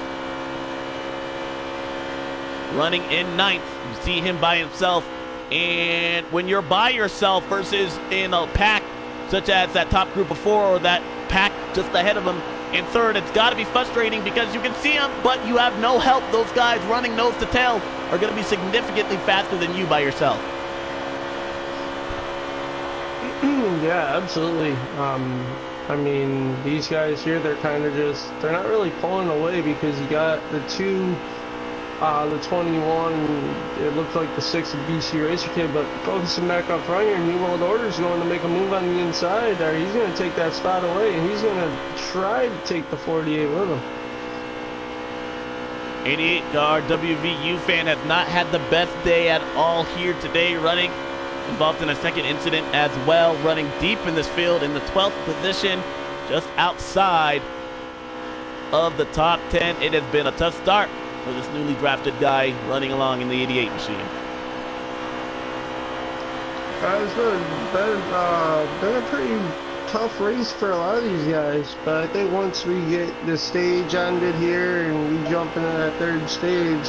Running in 9th. You see him by himself, and when you're by yourself versus in a pack such as that top group of 4 or that pack just ahead of them in 3rd, it's got to be frustrating because you can see them, but you have no help. Those guys running nose to tail are going to be significantly faster than you by yourself. Yeah, absolutely. I mean, these guys here, they're kind of just, they're not really pulling away because you got the 2, the 21, it looks like the 6 of BC Racer Kid, but focusing back up front here, New World Order is going to make a move on the inside there. He's going to take that spot away, and he's going to try to take the 48 with him. 88 car WVU fan has not had the best day at all here today, running involved in a second incident as well, running deep in this field in the 12th position, just outside of the top 10. It has been a tough start for this newly drafted guy running along in the 88 machine. It's been a pretty tough race for a lot of these guys, but I think once we get the stage ended here and we jump into that 3rd stage,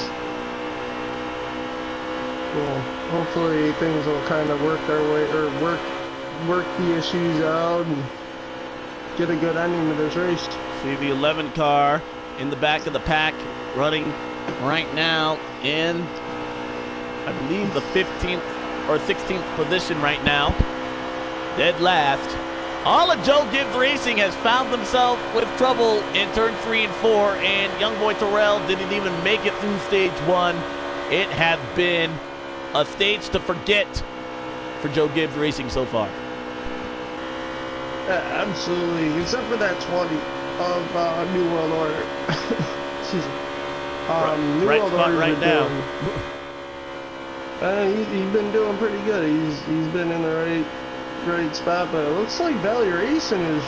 well, hopefully things will kind of work their way, or work the issues out and get a good ending to this race. See the 11 car in the back of the pack running right now in, I believe, the 15th or 16th position right now. Dead last. All of Joe Gibbs Racing has found themselves with trouble in turn 3 and 4, and young boy Terrell didn't even make it through stage 1. It has been a stage to forget for Joe Gibbs Racing so far. Absolutely, except for that 20 of New World Order. Excuse me. New right World spot Order's right been now. he's been doing pretty good. He's been in the right spot, but it looks like Valley Racing is,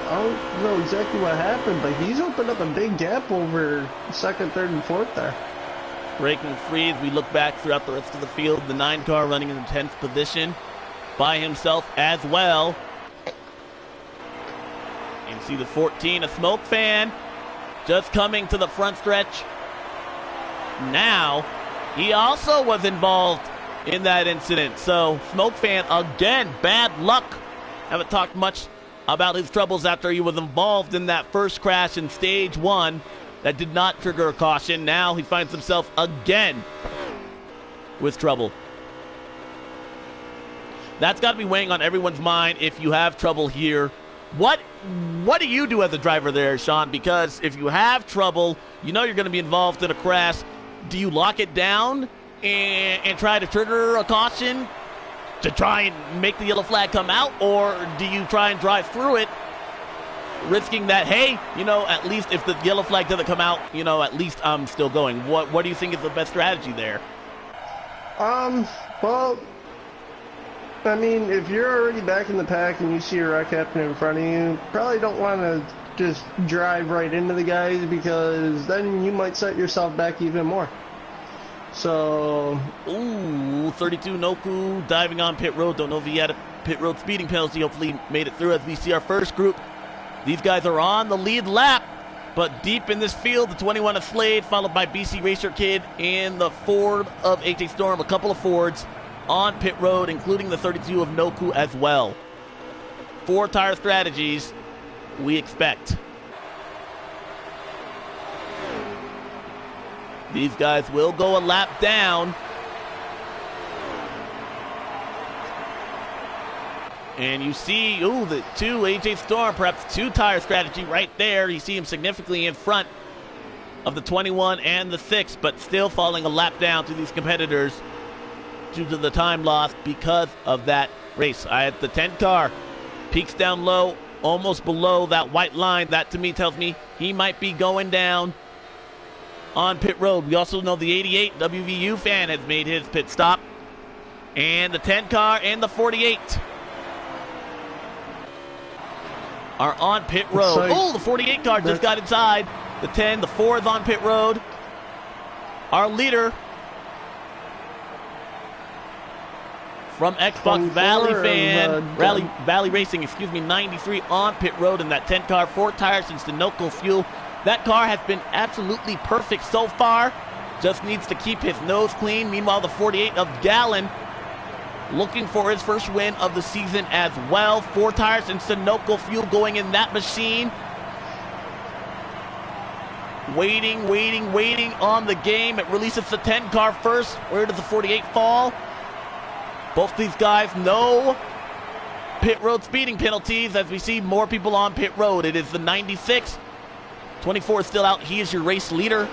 I don't know exactly what happened, but he's opened up a big gap over second, third, and fourth there. Breaking free as we look back throughout the rest of the field. The 9 car running in the 10th position by himself as well. You see the 14, a Smoke Fan, just coming to the front stretch. Now, he also was involved in that incident. So, Smoke Fan, again, bad luck. Haven't talked much about his troubles after he was involved in that first crash in stage 1 that did not trigger a caution. Now he finds himself again with trouble. That's got to be weighing on everyone's mind if you have trouble here. What do you do as a driver there, Sean? Because if you have trouble, you know you're going to be involved in a crash. Do you lock it down and try to trigger a caution to try and make the yellow flag come out? Or do you try and drive through it, risking that, hey, you know, at least if the yellow flag doesn't come out, you know, at least I'm still going? What do you think is the best strategy there? Well, I mean, if you're already back in the pack and you see a wreck happening in front of you, probably don't want to just drive right into the guys, because then you might set yourself back even more. So, ooh, 32 Noku diving on pit road. Don't know if he had a pit road speeding penalty. Hopefully made it through as we see our first group. These guys are on the lead lap, but deep in this field, the 21 of Slade, followed by BC Racer Kid and the Ford of AJ Storm. A couple of Fords on pit road, including the 32 of Noku as well. 4 tire strategies we expect. These guys will go a lap down. And you see, ooh, the 2 AJ Storm, perhaps 2 tire strategy right there. You see him significantly in front of the 21 and the 6, but still falling a lap down to these competitors due to the time loss because of that race. I had the 10 car, peaks down low, almost below that white line. That to me tells me he might be going down on pit road. We also know the 88 WVU fan has made his pit stop. And the 10 car and the 48 are on pit road. Oh, the 48 car just got inside. The 10, the 4 is on pit road. Our leader from Xbox Valley fan, Valley Racing, 93 on pit road in that 10 car, 4 tires and Sunoco fuel. That car has been absolutely perfect so far. Just needs to keep his nose clean. Meanwhile, the 48 of Gallon looking for his first win of the season as well. 4 tires and Sunoco fuel going in that machine. Waiting on the game. It releases the 10 car first. Where does the 48 fall? Both these guys know pit road speeding penalties as we see more people on pit road. It is the 96. 24 is still out. He is your race leader.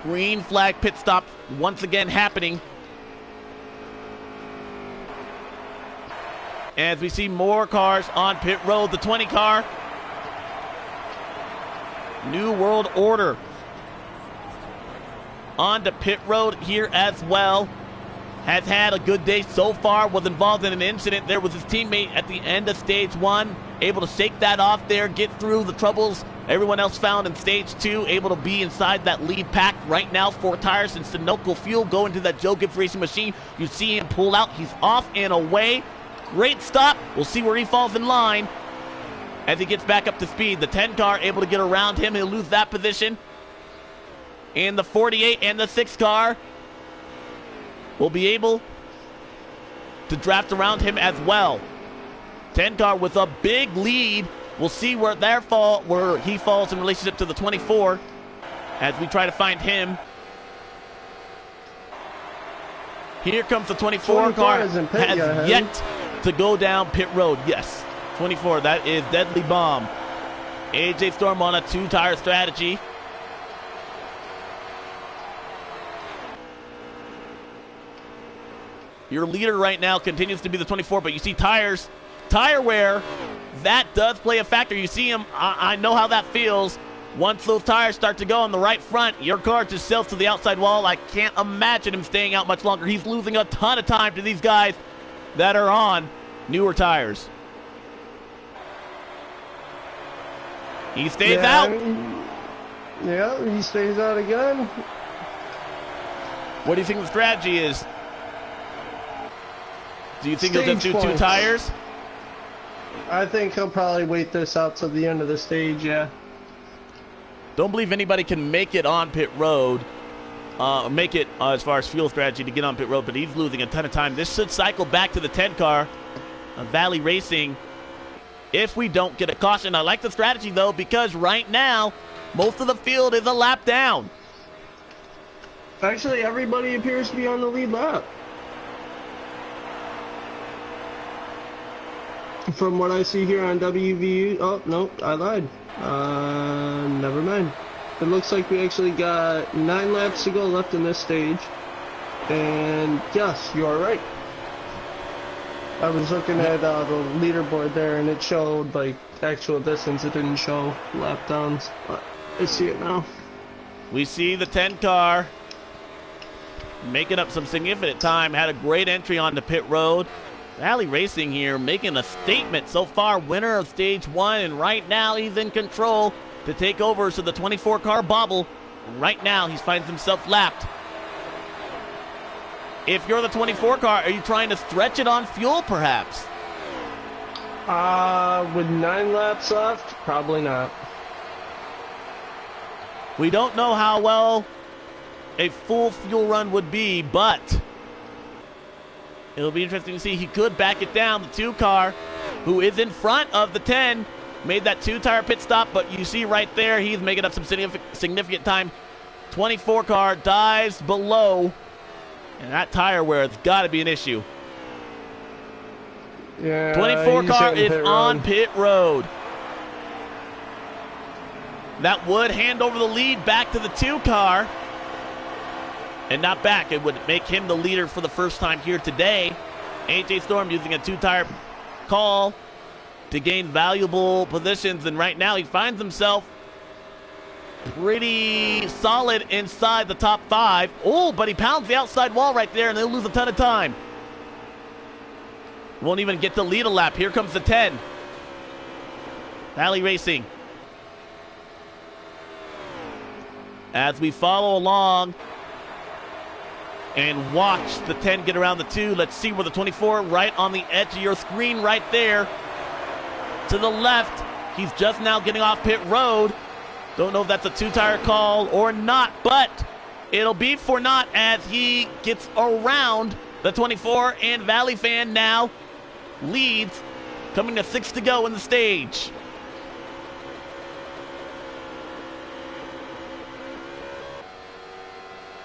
Green flag pit stop once again happening. As we see more cars on pit road. The 20 car. New World Order on to pit road here as well. Has had a good day so far. Was involved in an incident there with his teammate at the end of stage 1. Able to shake that off there, get through the troubles everyone else found in stage 2. Able to be inside that lead pack right now. 4 tires and Sunoco fuel go into that Joe Gibbs Racing machine. You see him pull out. He's off and away. Great stop. We'll see where he falls in line as he gets back up to speed. The 10 car able to get around him. He'll lose that position. And the 48 and the 6 car will be able to draft around him as well. 10 car with a big lead. We'll see where he falls in relationship to the 24. as we try to find him. Here comes the 24 car. Has yet to go down pit road. Yes, 24. That is Deadly Bomb. AJ Storm on a 2-tire strategy. Your leader right now continues to be the 24, but you see tire wear. That does play a factor. You see him. I know how that feels. Once those tires start to go on the right front, your car just sails to the outside wall. I can't imagine him staying out much longer. He's losing a ton of time to these guys that are on newer tires. He stays out. Yeah, he stays out again. What do you think the strategy is? Do you think he'll just do Stage 2 tires? I think he'll probably wait this out till the end of the stage, yeah. Don't believe anybody can make it on pit road, as far as fuel strategy to get on pit road, but he's losing a ton of time. This should cycle back to the 10 car, Valley Racing, if we don't get a caution. I like the strategy, though, because right now, most of the field is a lap down. Actually, everybody appears to be on the lead lap. From what I see here on WVU, oh, no, I lied. Never mind. It looks like we actually got 9 laps to go left in this stage. And yes, you are right. I was looking at the leaderboard there and it showed like actual distance. It didn't show lap downs, but I see it now. We see the 10 car making up some significant time. Had a great entry on the pit road. Valley Racing here making a statement so far. Winner of stage 1, and right now he's in control to take over. So the 24 car bobble. Right now he finds himself lapped. If you're the 24 car, are you trying to stretch it on fuel perhaps? With 9 laps left, probably not. We don't know how well a full fuel run would be, but it'll be interesting to see. He could back it down. The 2 car, who is in front of the 10, made that 2-tire pit stop, but you see right there, he's making up some significant time. 24 car dives below, and that tire wear has got to be an issue. Yeah, 24 car is on pit road. That would hand over the lead back to the 2 car. And not back. It would make him the leader for the first time here today. AJ Storm using a 2-tire call to gain valuable positions. And right now he finds himself pretty solid inside the top 5. Oh, but he pounds the outside wall right there and they'll lose a ton of time. Won't even get to lead a lap. Here comes the 10. Valley Racing. As we follow along and watch the 10 get around the 2. Let's see where the 24, right on the edge of your screen right there. To the left, he's just now getting off pit road. Don't know if that's a 2-tire call or not, but it'll be for not as he gets around the 24, and Valley Fan now leads, coming to 6 to go in the stage.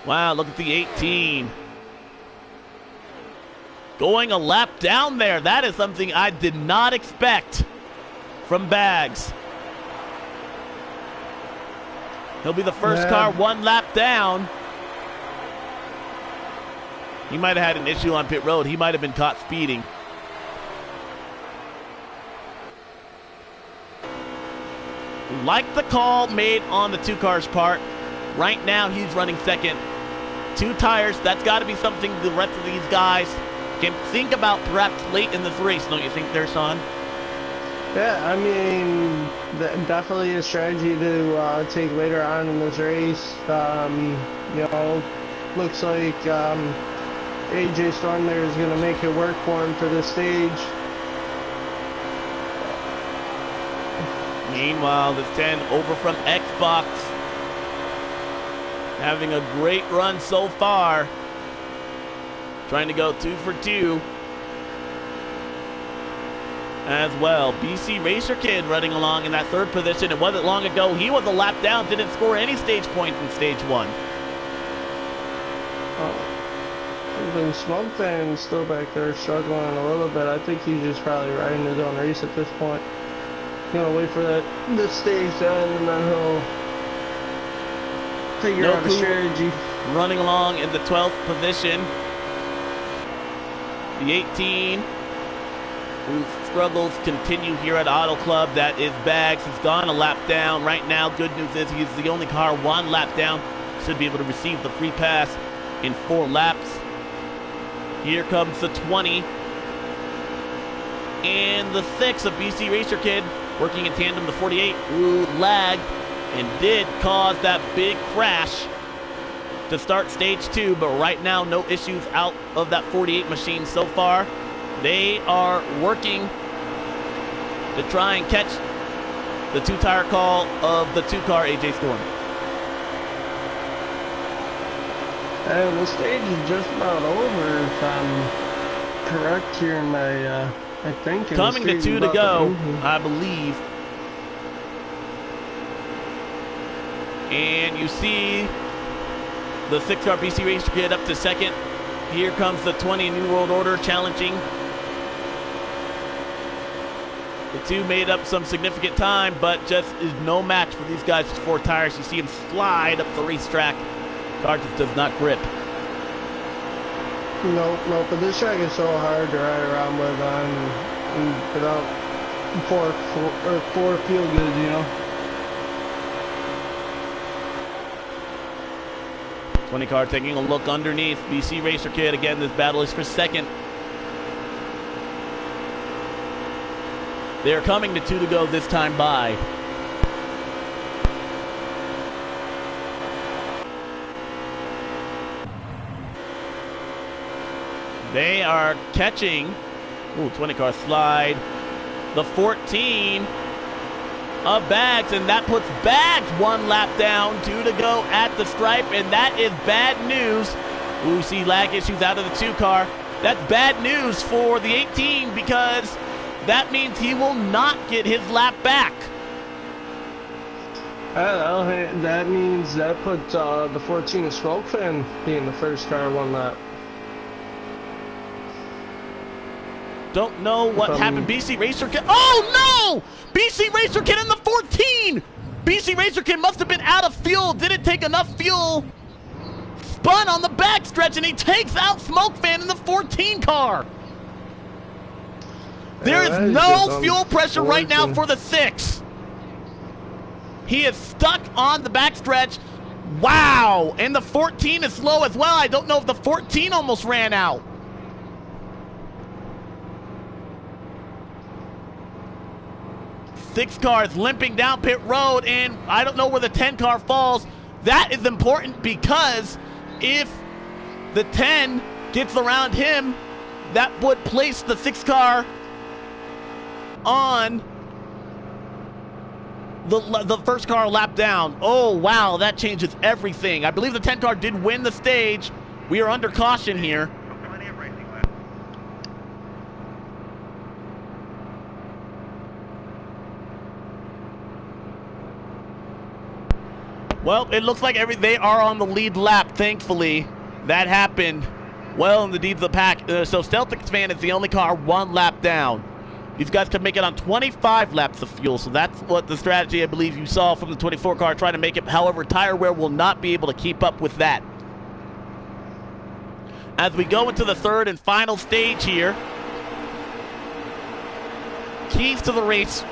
Wow, look at the 18. Going a lap down there. That is something I did not expect from Bags. He'll be the first car 1 lap down. He might have had an issue on pit road. He might have been caught speeding. Like the call made on the 2 cars part. Right now he's running second. 2 tires, that's got to be something the rest of these guys can think about perhaps late in this race, don't you think there, Sean? Yeah, I mean, definitely a strategy to take later on in this race. You know, looks like AJ Storm there is going to make it work for him for this stage. Meanwhile, this 10 over from Xbox, having a great run so far. Trying to go 2 for 2. as well. BC Racer Kid running along in that third position. It wasn't long ago. He was a lap down, didn't score any stage points in stage 1. Even Smoke Fan's still back there struggling a little bit. I think he's just probably riding his own race at this point. Gonna wait for this stage to end, and then he'll figure out a strategy. Running along in the 12th position. The 18, whose struggles continue here at Auto Club, that is Bags. He's gone a lap down. Right now, good news is he's the only car 1 lap down. Should be able to receive the free pass in 4 laps. Here comes the 20. And the 6 of BC Racer Kid, working in tandem, the 48, who lagged and did cause that big crash to start stage 2, but right now no issues out of that 48 machine so far. They are working to try and catch the 2-tire call of the 2-car AJ Storm. And the stage is just about over, if I'm correct here in my, I think. Coming to 2 to go, I believe. And you see the 6-car BC Racer Kid up to 2nd. Here comes the 20 New World Order challenging. The 2 made up some significant time, but just is no match for these guys with 4 tires. You see him slide up the racetrack. Car just does not grip. No, but this track is so hard to ride around with without four feel good, you know. 20 car taking a look underneath. BC Racer Kid, again, this battle is for 2nd. They're coming to 2 to go this time by. They are catching, 20 car slide, the 14 of Bags, and that puts Bags 1 lap down, 2 to go at the stripe, and that is bad news. We see lag issues out of the 2 car. That's bad news for the 18 because that means he will not get his lap back. That means that put the 14 of Smoke Fan being the first car 1 lap. Don't know what happened. BC Racer Kid. Oh no! BC Racer Kid in the 14! BC Racer Kid must have been out of fuel. Didn't take enough fuel. Spun on the backstretch and he takes out Smoke Fan in the 14 car. There is no fuel pressure right now for the 6. He is stuck on the backstretch. Wow! And the 14 is slow as well. I don't know if the 14 almost ran out. Six cars limping down pit road, and I don't know where the 10 car falls. That is important because if the 10 gets around him, that would place the 6 car on the first car lap down. Oh, wow, that changes everything. I believe the 10 car did win the stage. We are under caution here. Well, it looks like they are on the lead lap, thankfully. That happened well in the deeds of the pack. So Celtics fan is the only car 1 lap down. These guys can make it on 25 laps of fuel, so that's what the strategy I believe you saw from the 24 car, trying to make it. However, tire wear will not be able to keep up with that. As we go into the 3rd and final stage here, keys to the race,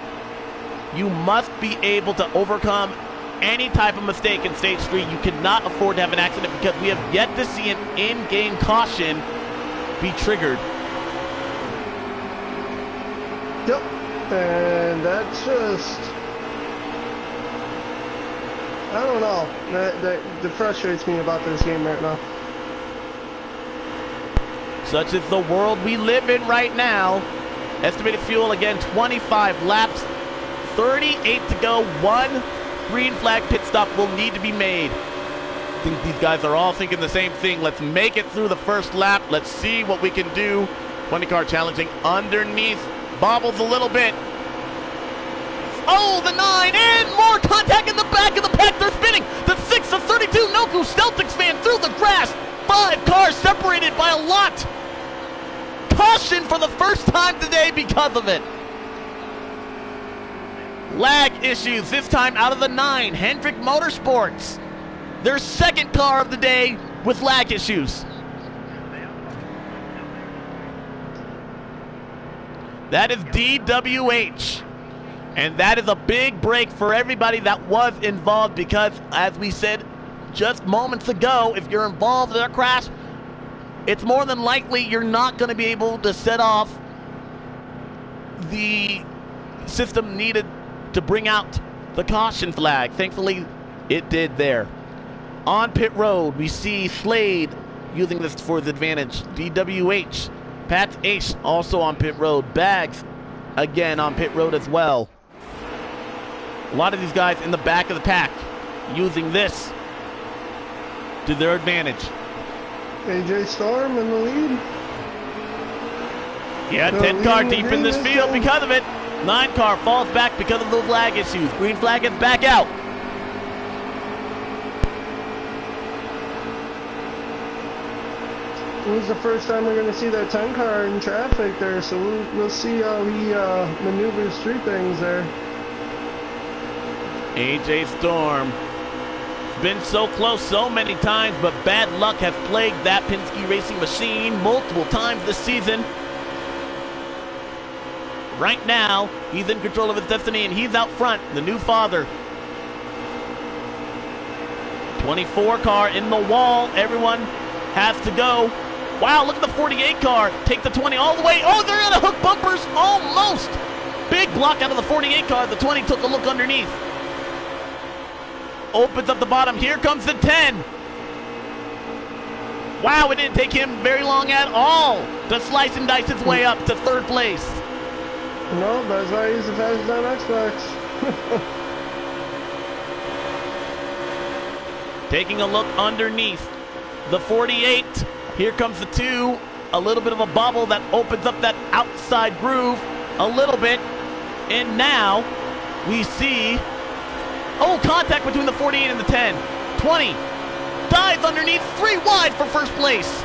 you must be able to overcome any type of mistake in stage 3. You cannot afford to have an accident because we have yet to see an in-game caution be triggered. Yep, and that's just, I don't know, that frustrates me about this game right now. Such is the world we live in right now. Estimated fuel, again, 25 laps, 38 to go, 1 green flag pit stop will need to be made. I think these guys are all thinking the same thing. Let's make it through the first lap. Let's see what we can do. 20 car challenging underneath Bobbles a little bit. Oh, the 9, and more contact in the back of the pack. They're spinning. The 6 of 32, Noku, Celtics fan through the grass. 5 cars separated by a lot. Caution for the first time today because of it. Lag issues, this time out of the 9, Hendrick Motorsports. Their second car of the day with lag issues. That is DWH. And that is a big break for everybody that was involved because, as we said just moments ago, if you're involved in a crash, it's more than likely you're not going to be able to set off the system needed to bring out the caution flag. Thankfully, it did there. On pit road, we see Slade using this for his advantage. DWH, Pat Ace also on pit road. Bags, again, on pit road as well. A lot of these guys in the back of the pack using this to their advantage. AJ Storm in the lead. Yeah, 10 car deep in this field because of it. 9 car falls back because of those lag issues. Green flag is back out. This is the first time we're going to see that 10 car in traffic there, so we'll see how he maneuvers through things there. AJ Storm. Been so close so many times, but bad luck has plagued that Penske Racing machine multiple times this season. Right now, he's in control of his destiny, and he's out front, the new father. 24 car in the wall. Everyone has to go. Wow, look at the 48 car. Take the 20 all the way. Oh, they're going to hook bumpers. Almost. Big block out of the 48 car. The 20 took a look underneath. Opens up the bottom. Here comes the 10. Wow, it didn't take him very long at all to slice and dice his way up to third place. No, that's why he's the fastest on Xbox. Taking a look underneath the 48. Here comes the 2. A little bit of a bubble that opens up that outside groove a little bit. And now we see, oh, contact between the 48 and the 10. 20 dives underneath, 3 wide for first place.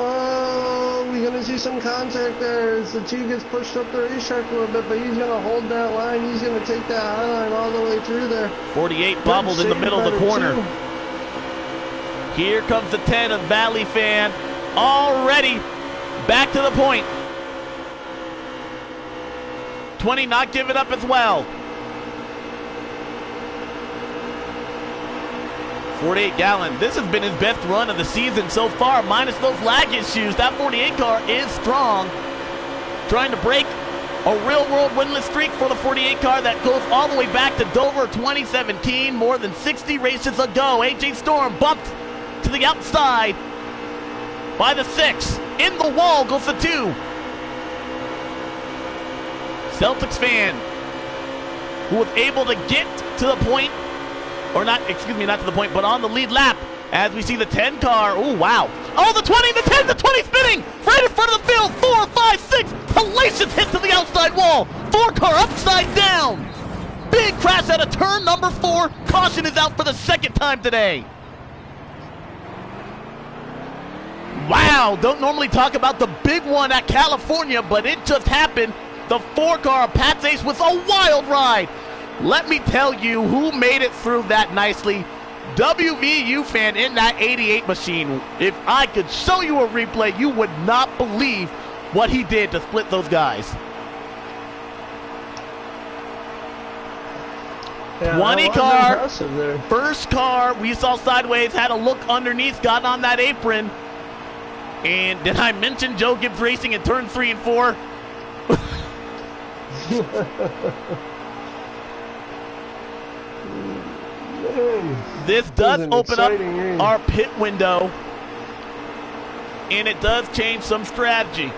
Oh, we're going to see some contact there as the 2 gets pushed up the racetrack a little bit, but he's going to hold that line. He's going to take that high line all the way through there. 48 bobbled in the middle of the corner. Here comes the 10 of Valley fan. Already back to the point. 20 not giving up as well. 48 Gallon. This has been his best run of the season so far, minus those lag issues. That 48 car is strong. Trying to break a real-world winless streak for the 48 car that goes all the way back to Dover 2017, more than 60 races ago. AJ Storm bumped to the outside by the 6. In the wall goes the 2. Celtics fan who was able to get to the point, or not, excuse me, not to the point, but on the lead lap as we see the 10 car. Oh, wow. Oh, the 20, the 10, the 20 spinning right in front of the field. 4, 5, 6. Hellacious hit to the outside wall. 4 car upside down. Big crash out of turn number 4. Caution is out for the second time today. Wow, don't normally talk about the big one at California, but it just happened. The 4 car, Pat's Ace, with a wild ride. Let me tell you who made it through that nicely. WVU fan in that 88 machine. If I could show you a replay, you would not believe what he did to split those guys. Yeah, 20 car, there. first car, we saw sideways, had a look underneath, got on that apron. And did I mention Joe Gibbs Racing in turn 3 and 4? This does open up our pit window, and it does change some strategy.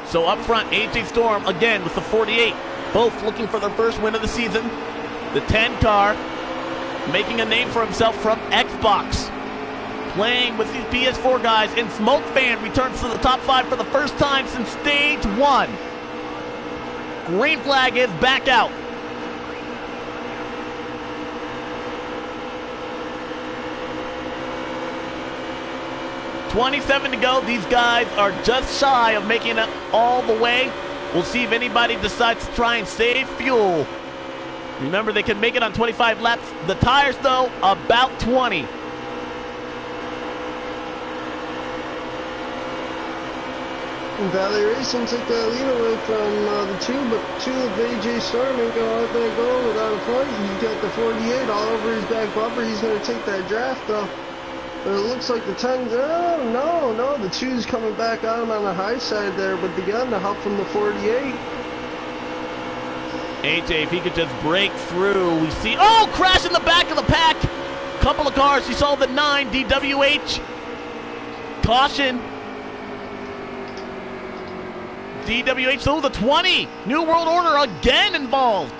So up front, AJ Storm again with the 48, both looking for their first win of the season. The 10 car making a name for himself from Xbox. playing with these PS4 guys, and Smoke Fan returns to the top 5 for the first time since stage 1. Green flag is back out. .27 to go. These guys are just shy of making it all the way. We'll see if anybody decides to try and save fuel. Remember, they can make it on 25 laps. The tires, though, about 20. Valley Racing took that lead away from the two, but two of AJ Storm ain't gonna let that go without a fight. He's got the 48 all over his back bumper. He's gonna take that draft, though. But it looks like the 10's, oh, no, the 2's coming back on him on the high side there, but again, the help from the 48. AJ, if he could just break through, we see, oh, crash in the back of the pack. Couple of cars, you saw the 9, DWH. Caution. DWH, so the 20. New World Order again involved.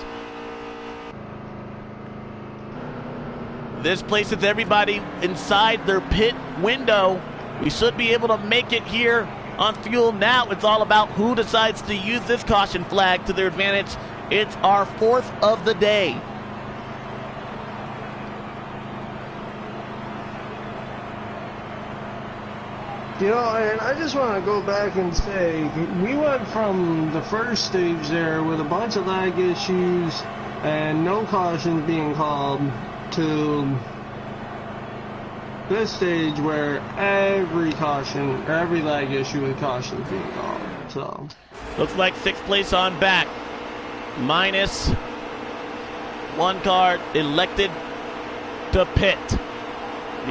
This places everybody inside their pit window. We should be able to make it here on fuel. Now it's all about who decides to use this caution flag to their advantage. It's our 4th of the day. You know, and I just want to go back and say, we went from the first stage there with a bunch of lag issues and no cautions being called to this stage where every lag issue with cautions being called. So looks like 6th place on back. Minus 1 car elected to pit.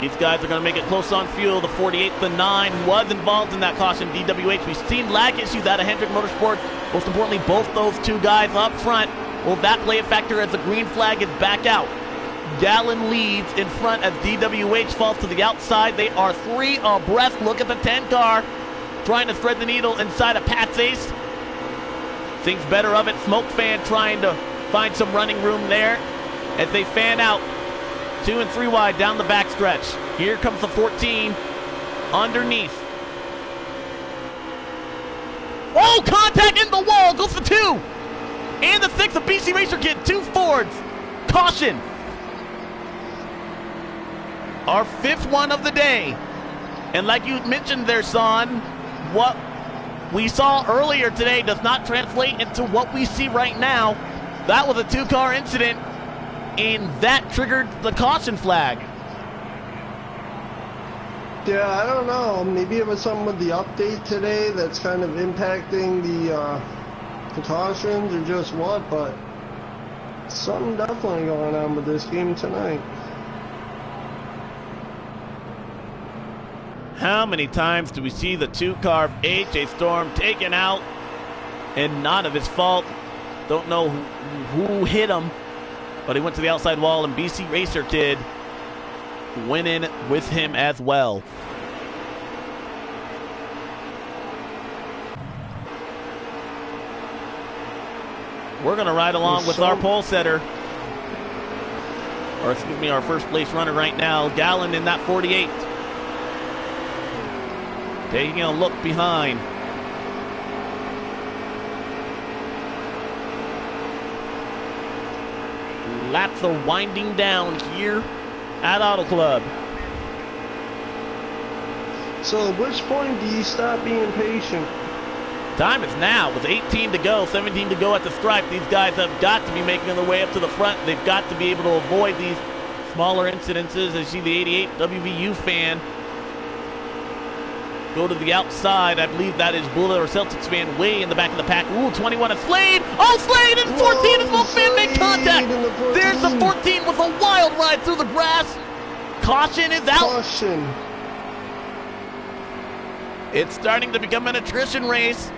These guys are going to make it close on fuel. The 48, the 9 was involved in that caution. DWH, we've seen lag issues out of Hendrick Motorsport. Most importantly, both those two guys up front. Will that play a factor as the green flag is back out? Gallon leads in front as DWH falls to the outside. They are 3 abreast. Look at the 10 car trying to thread the needle inside of Pat's Ace. Thinks better of it. Smoke Fan trying to find some running room there as they fan out. 2 and 3 wide down the backstretch. Here comes the 14 underneath. Oh, contact in the wall. Goes for 2. And the 6 of BC Racer Kid. 2 Fords. Caution. Our 5th one of the day. And like you mentioned there, Son, what we saw earlier today does not translate into what we see right now. That was a 2-car incident, and that triggered the caution flag. Yeah, I don't know. Maybe it was something with the update today that's kind of impacting the cautions or just what, but something definitely going on with this game tonight. How many times do we see the 2-car AJ Storm taken out and not of his fault? Don't know who hit him, but he went to the outside wall, and BC Racer Kid went in with him as well. We're going to ride along with our pole setter, or excuse me, our first place runner right now, Gallon in that 48. Taking a look behind. Laps are winding down here at Auto Club. So at which point do you stop being patient? Time is now with 18 to go, 17 to go at the stripe. These guys have got to be making their way up to the front. They've got to be able to avoid these smaller incidences. As you see the 88 WVU fan go to the outside. I believe that is Bullet or Celtics fan way in the back of the pack. Ooh, 21 is Slade. Oh, Slade and 14 is Smoke Fan make contact. There's the 14 with a wild ride through the grass. Caution is out. Caution. It's starting to become an attrition race.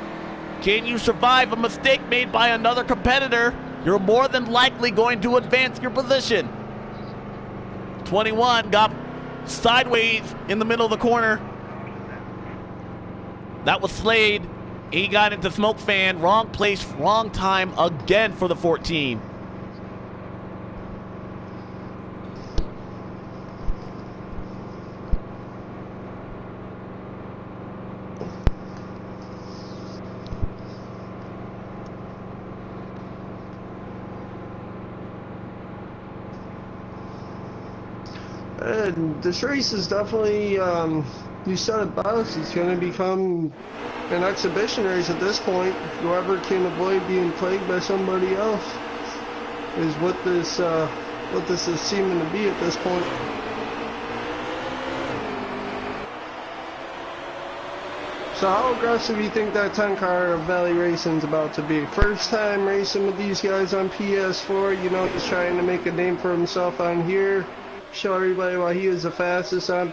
Can you survive a mistake made by another competitor? You're more than likely going to advance your position. 21 got sideways in the middle of the corner. That was Slade. He got into Smoke Fan. Wrong place, wrong time again for the 14. This race is definitely, you said it best, it's going to become an exhibition race at this point. Whoever can avoid being plagued by somebody else is what this is seeming to be at this point. So how aggressive do you think that 10 car of Valley Racing's about to be? First time racing with these guys on PS4, you know he's trying to make a name for himself on here. Show everybody why he is the fastest on on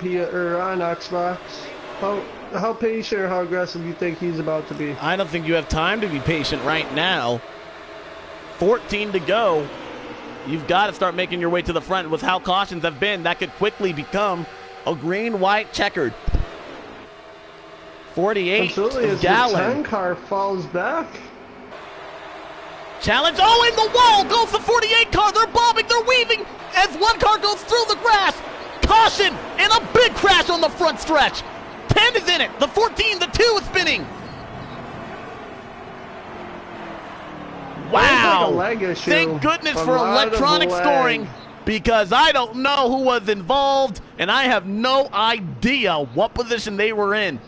Xbox. How patient or how aggressive do you think he's about to be? I don't think you have time to be patient right now. 14 to go. You've got to start making your way to the front. With how cautions have been, that could quickly become a green-white checkered. 48 Absolutely, as Gallon. the 10 car falls back. Challenge, oh, in the wall goes the 48 car. They're bobbing, they're weaving as one car goes through the grass. Caution, and a big crash on the front stretch. 10 is in it, the 14, the 2 is spinning. Wow, like a leg issue. Thank goodness for electronic scoring, because I don't know who was involved, and I have no idea what position they were in.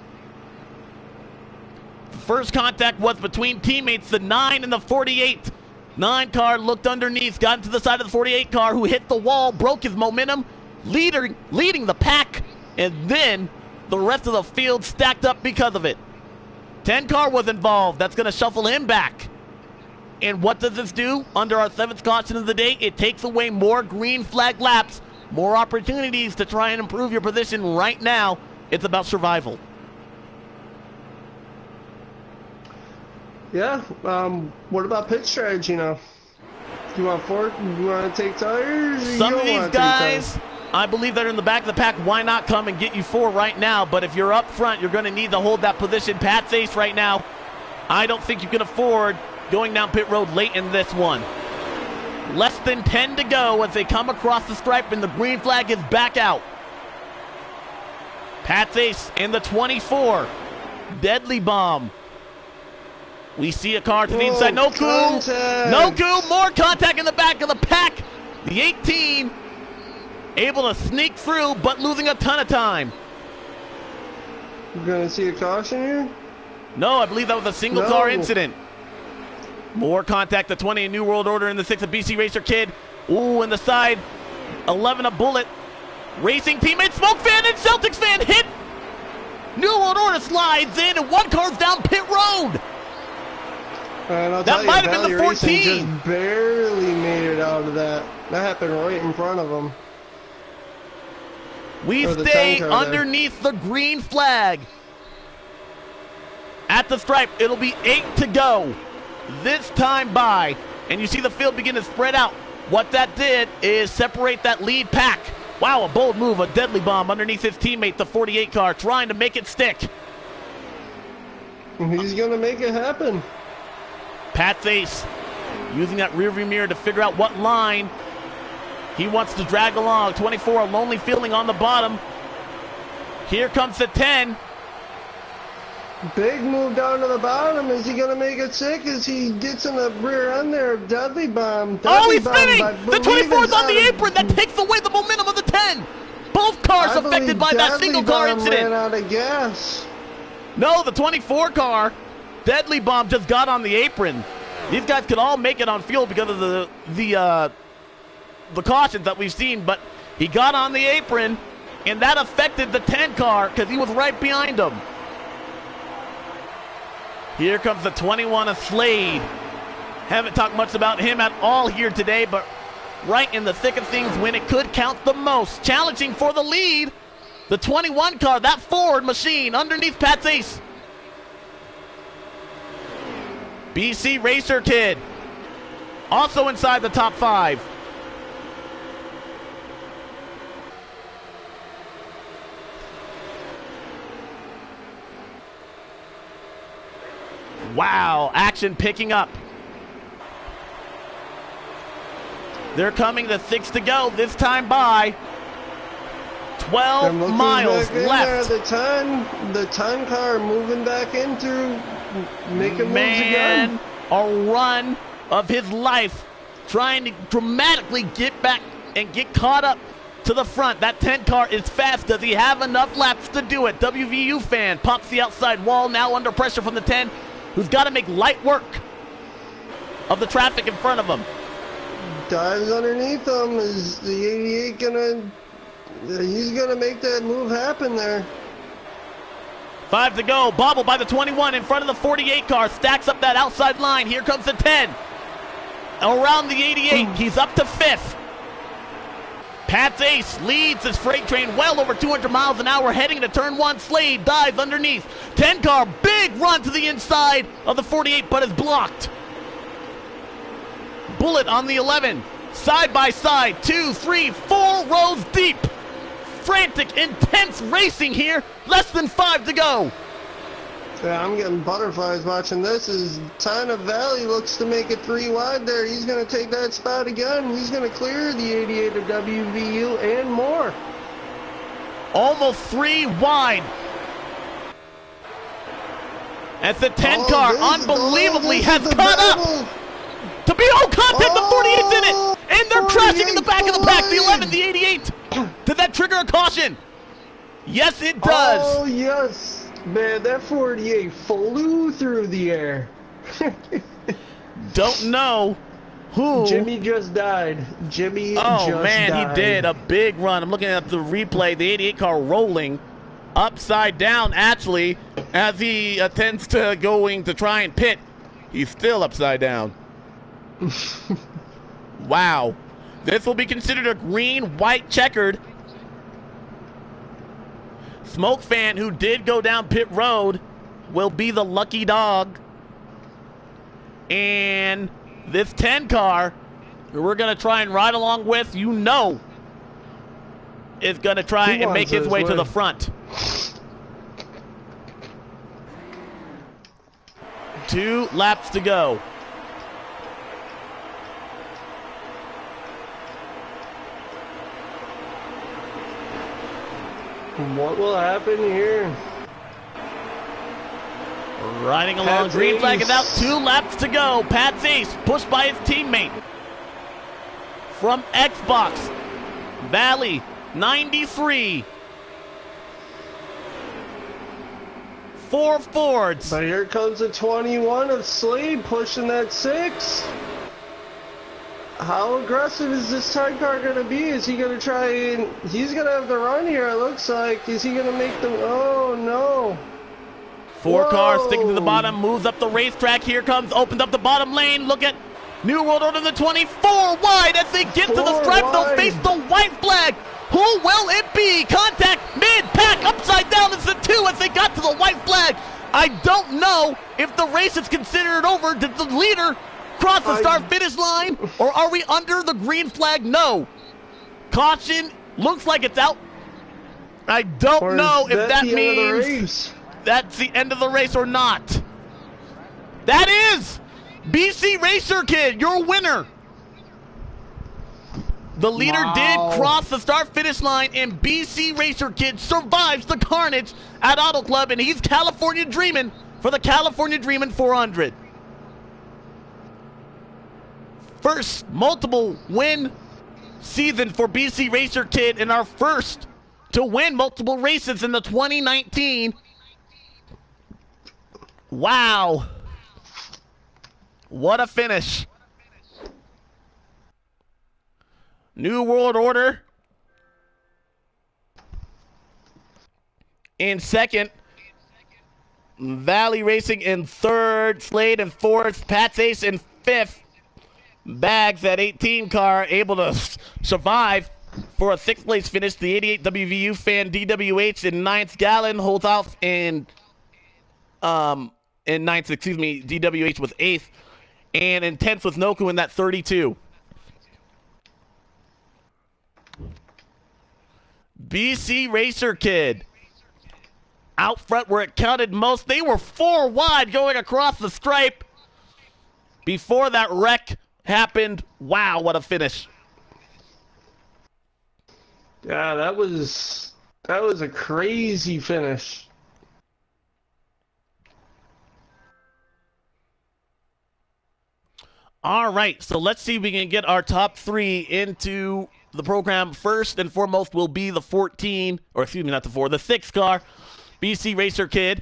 First contact was between teammates, the 9 and the 48. 9 car looked underneath, got into the side of the 48 car, who hit the wall, broke his momentum, leading the pack, and then the rest of the field stacked up because of it. 10 car was involved. That's going to shuffle him back. And what does this do? Under our 7th caution of the day, it takes away more green flag laps, more opportunities to try and improve your position. Right now, it's about survival. Yeah, what about pit strategy now? Do you want to take tires? Some of these guys, I believe they're in the back of the pack. Why not come and get you 4 right now? But if you're up front, you're going to need to hold that position. Pat's ace right now. I don't think you can afford going down pit road late in this one. Less than 10 to go as they come across the stripe and the green flag is back out. Pat's ace in the 24. Deadly bomb. We see a car to the inside. No cool. No cool. More contact in the back of the pack. The 18 able to sneak through, but losing a ton of time. You're going to see a caution here? No, I believe that was a single car incident. More contact. The 20 in New World Order in the 6 of BC Racer Kid. Ooh, in the side. 11 a Bullet. Racing teammate Smoke fan and Celtics fan hit. New World Order slides in, and one car's down pit road. That might have been the 14. Just barely made it out of that. That happened right in front of them. We stay underneath the green flag. At the stripe, it'll be 8 to go. This time by, and you see the field begin to spread out. What that did is separate that lead pack. Wow, a bold move, a deadly bomb underneath his teammate, the 48 car, trying to make it stick. He's going to make it happen. Pat's ace, using that rearview mirror to figure out what line he wants to drag along. 24, a lonely feeling on the bottom. Here comes the 10. Big move down to the bottom. Is he going to make it sick as he gets in the rear end there? Deadly bomb. He's spinning! The 24's on the apron. That takes away the momentum of the 10. Both cars affected by that single car incident. Ran out of gas. No, the 24 car, Deadly Bomb, just got on the apron. These guys could all make it on field because of the cautions that we've seen, but he got on the apron, and that affected the 10 car because he was right behind him. Here comes the 21 of Slade. Haven't talked much about him at all here today, but right in the thick of things when it could count the most. Challenging for the lead. The 21 car, that Ford machine underneath Pat's ace. BC Racer Kid, also inside the top 5. Wow, action picking up. They're coming to 6 to go, this time by 12 miles left. The 10 car moving back in through, making moves again. A run of his life, trying to dramatically get back and get caught up to the front. That 10 car is fast. Does he have enough laps to do it? WVU fan pops the outside wall, now under pressure from the 10, who's got to make light work of the traffic in front of him. Dives underneath him. Is the 88 gonna... He's gonna make that move happen there. 5 to go. Bobble by the 21 in front of the 48 car. Stacks up that outside line. Here comes the 10. Around the 88. He's up to 5th. Pat's Ace leads his freight train well over 200 miles an hour heading into turn 1. Slade dives underneath. 10 car, big run to the inside of the 48, but is blocked. Bullet on the 11. Side by side. 2, 3, 4 rows deep. Frantic, intense racing here. Less than 5 to go. Yeah, I'm getting butterflies watching this. As Tina Valley looks to make it 3 wide there. He's going to take that spot again. He's going to clear the 88 of WVU and more. Almost 3 wide. As the 10 car unbelievably has caught up. To be contact, the 48's in it. And they're crashing in the back of the pack. The 11, the 88. Did that trigger a caution? Yes, it does. Oh, yes. Man, that 48 flew through the air. Don't know who. Jimmy just died. Jimmy just died. Oh, man, he did. A big run. I'm looking at the replay. The 88 car rolling upside down, actually, as he attempts to try and pit. He's still upside down. Wow. This will be considered a green, white, checkered. Smoke fan, who did go down pit road, will be the lucky dog. And this 10 car, who we're going to try and ride along with, is going to try and make his way to the front. 2 laps to go. What will happen here? Riding along, green flag is out, 2 laps to go. Pat's Ace pushed by his teammate. From Xbox, Valley, 93. 4 Fords. But here comes the 21 of Slade pushing that 6. How aggressive is this 10 car going to be? Is he going to try and... He's going to have the run here, it looks like. Is he going to make the... Oh, no. 4 cars sticking to the bottom, moves up the racetrack. Here comes, opens up the bottom lane. Look at New World Order, the 24 wide as they get to the stripe. They'll face the white flag. Who will it be? Contact mid-pack, upside down. It's the 2 as they got to the white flag. I don't know if the race is considered over. Did the leader cross the start-finish line, or are we under the green flag? No. Caution looks like it's out. I don't know if that means that's the end of the race or not. That is BC Racer Kid, your winner. The leader did cross the start-finish line, and BC Racer Kid survives the carnage at Auto Club, and he's California Dreamin' for the California Dreamin' 400. First multiple win season for BC Racer Kid, and our first to win multiple races in the 2019. Wow. What a finish. New World Order in second. Valley Racing in third. Slade in fourth. Pat's Ace in fifth. Bags, that 18 car, able to survive for a 6th place finish. The 88 WVU fan DWH in 9th. Gallon holds off in 9th, DWH was 8th. And in 10th was Noku in that 32. BC Racer Kid out front where it counted most. They were 4 wide going across the stripe before that wreck happened. Wow, what a finish. Yeah, that was a crazy finish. All right, so let's see if we can get our top 3 into the program, first and foremost will be the 14, or excuse me, not the 4, the 6 car, BC Racer Kid.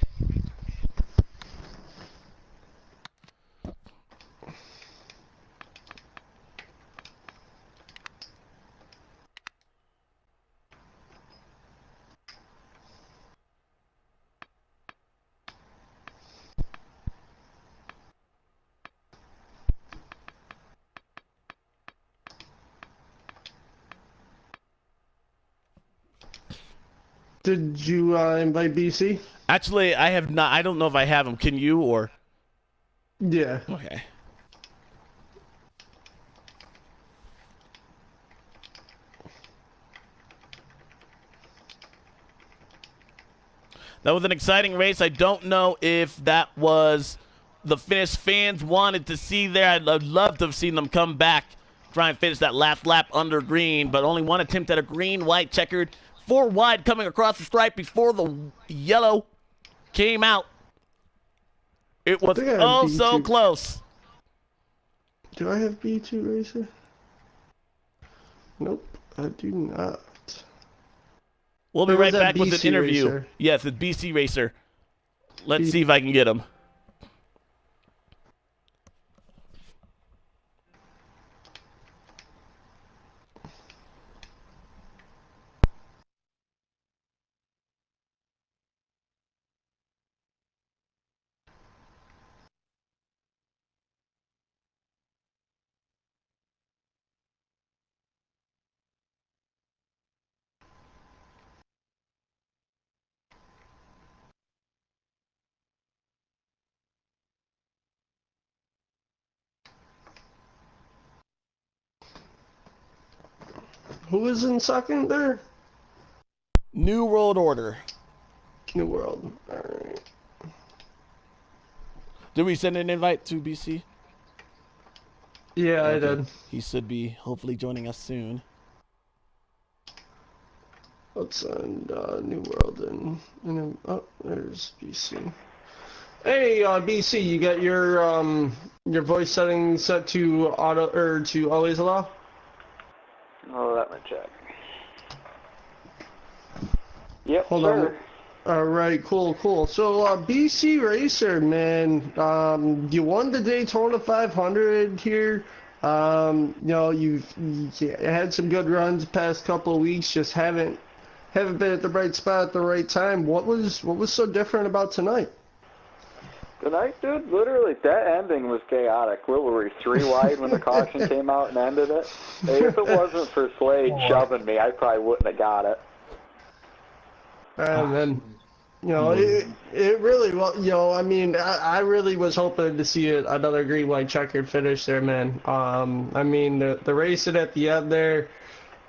Did you invite BC? Actually, I have not. I don't know if I have him. Can you or? Yeah. Okay. That was an exciting race. I don't know if that was the finish fans wanted to see there. I'd love to have seen them come back, try and finish that last lap under green, but only one attempt at a green, white, checkered. 4 wide coming across the stripe before the yellow came out. It was oh so close. Do I have B2 Racer? Nope, I do not. We'll be right back with an interview. Racer? Yes, it's BC Racer. Let's see if I can get him. Who is in second there? New World Order. New World. All right. Did we send an invite to BC? Yeah, okay. I did. He should be hopefully joining us soon. Let's send New World and oh, there's BC. Hey, BC, you got your voice settings set to auto or to always allow? Oh, let me check. Yep, hold sir. On. All right, cool. So, BC Racer, man, you won the Daytona 500 here. You know, you had some good runs the past couple of weeks, just haven't been at the right spot at the right time. What was so different about tonight? Tonight, dude, literally, that ending was chaotic. What were we, 3 wide when the caution came out and ended it? Hey, if it wasn't for Slade shoving me, I probably wouldn't have got it. And then, you know, it really, well, you know, I mean, I really was hoping to see another green, white, checkered finish there, man. I mean, the racing at the end there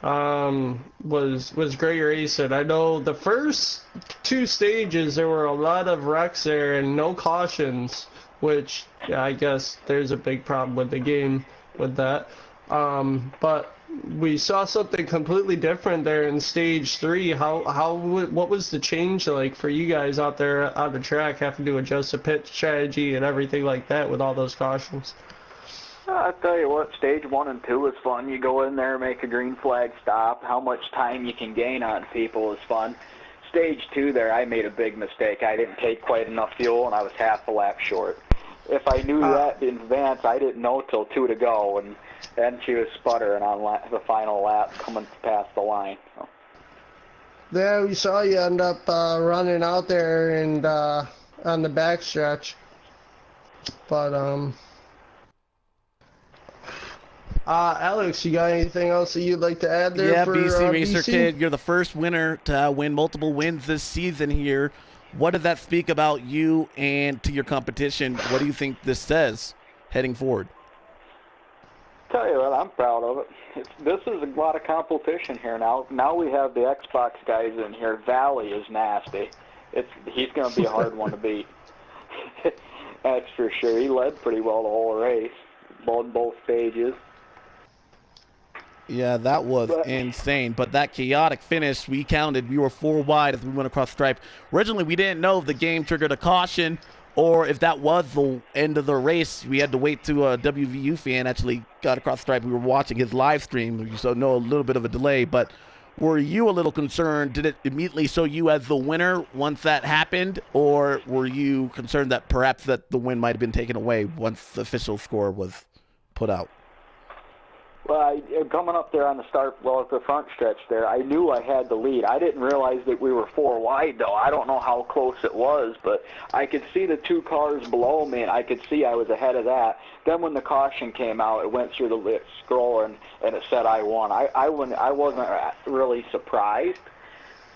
was great racing. I know the first 2 stages there were a lot of wrecks there and no cautions, which yeah, I guess there's a big problem with the game with that. But we saw something completely different there in stage 3. What was the change like for you guys out there on the track, having to adjust the pit strategy and everything like that with all those cautions? I'll tell you what, stage 1 and 2 is fun. You go in there, make a green flag stop. How much time you can gain on people is fun. Stage 2 there, I made a big mistake. I didn't take quite enough fuel, and I was half a lap short. If I knew that in advance, I didn't know till 2 to go, and then she was sputtering on the final lap coming past the line. So. Yeah, we saw you end up running out there and on the backstretch. But Alex, you got anything else that you'd like to add there? Yeah, for, BC Racer BC? Kid, you're the first winner to win multiple wins this season here. What did that speak about you and to your competition? What do you think this says heading forward? Tell you what, I'm proud of it. This is a lot of competition here now. Now we have the Xbox guys in here. Valley is nasty. He's going to be a hard one to beat. That's for sure. He led pretty well the whole race, both stages. Yeah, that was insane. But that chaotic finish, we were 4 wide as we went across the stripe. Originally, we didn't know if the game triggered a caution or if that was the end of the race, we had to wait to a WVU fan actually got across the stripe. We were watching his live stream, so know a little bit of a delay. But were you a little concerned? Did it immediately show you as the winner once that happened, or were you concerned that perhaps that the win might have been taken away once the official score was put out? Well, coming up there on the the front stretch there, I knew I had the lead. I didn't realize that we were 4 wide, though. I don't know how close it was, but I could see the 2 cars below me, and I could see I was ahead of that. Then when the caution came out, it went through the scroll, and it said I won. I wasn't really surprised,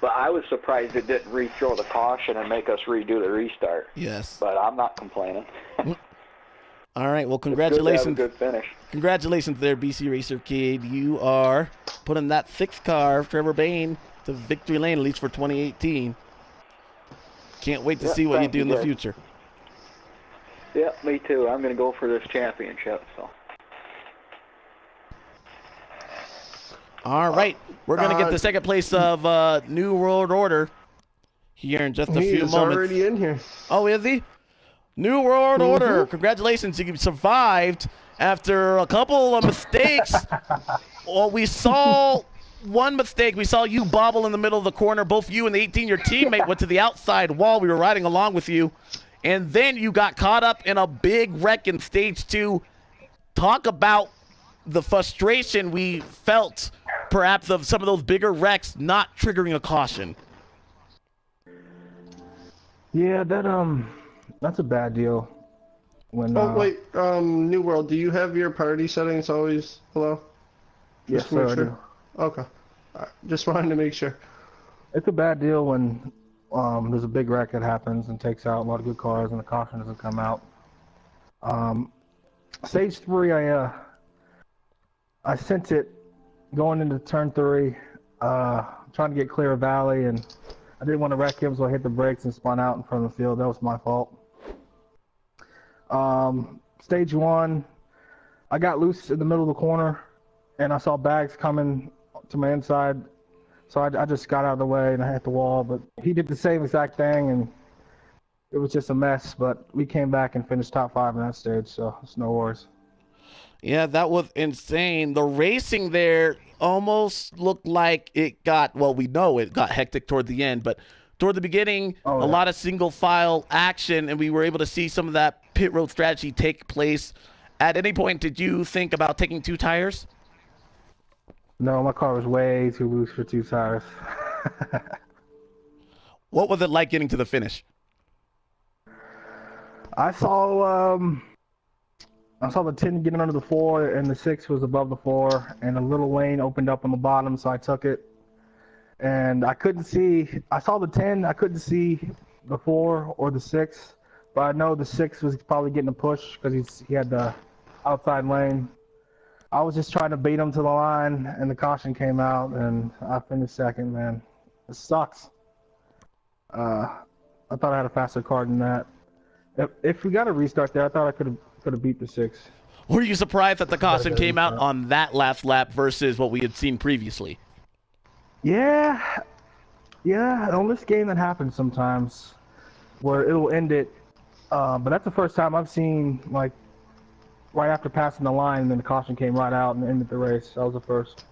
but I was surprised it didn't re-throw the caution and make us redo the restart. Yes. But I'm not complaining. All right, well, congratulations. It's good to have a good finish. Congratulations there, BC Racer Cade. You are putting that 6th car, Trevor Bain, to victory lane, at least for 2018. Can't wait to see what you do in the future. Yeah, me too. I'm going to go for this championship. So. All right, we're going to get the second place of New World Order here in just a few moments. He's already in here. Oh, is he? New World Order. Congratulations, you survived after a couple of mistakes. Well, we saw one mistake. We saw you bobble in the middle of the corner. Both you and the 18, your teammate, went to the outside wall. We were riding along with you. And then you got caught up in a big wreck in stage 2. Talk about the frustration we felt, perhaps, of some of those bigger wrecks not triggering a caution. Yeah, that's a bad deal. When wait, New World, do you have your party settings always below? Yes, sir, I do. Okay. Just wanted to make sure. It's a bad deal when there's a big wreck that happens and takes out a lot of good cars and the caution doesn't come out. Stage 3, I sent it going into turn 3, trying to get clear of Valley, and I didn't want to wreck him, so I hit the brakes and spun out in front of the field. That was my fault. Stage 1, I got loose in the middle of the corner, and I saw Bags coming to my inside, so I just got out of the way and I hit the wall. But he did the same exact thing, and it was just a mess. But we came back and finished top 5 in that stage, so it's no worries. Yeah, that was insane. The racing there almost looked like it got, well, we know it got hectic toward the end, but toward the beginning, a lot of single file action, and we were able to see some of that pit road strategy take place. At any point, did you think about taking 2 tires? No, my car was way too loose for 2 tires. What was it like getting to the finish? I saw the 10 getting under the 4, and the 6 was above the 4, and a little lane opened up on the bottom, so I took it. And I couldn't see. I saw the 10. I couldn't see the 4 or the 6, but I know the 6 was probably getting a push because he had the outside lane. I was just trying to beat him to the line, and the caution came out, and I finished second. Man, it sucks. I thought I had a faster car than that. If we got a restart there, I thought I could have beat the 6. Were you surprised that the caution came out on that last lap versus what we had seen previously? Yeah, on this game that happens sometimes, where it'll end it. But that's the first time I've seen, like, right after passing the line, and then the caution came right out and ended the race. That was the first.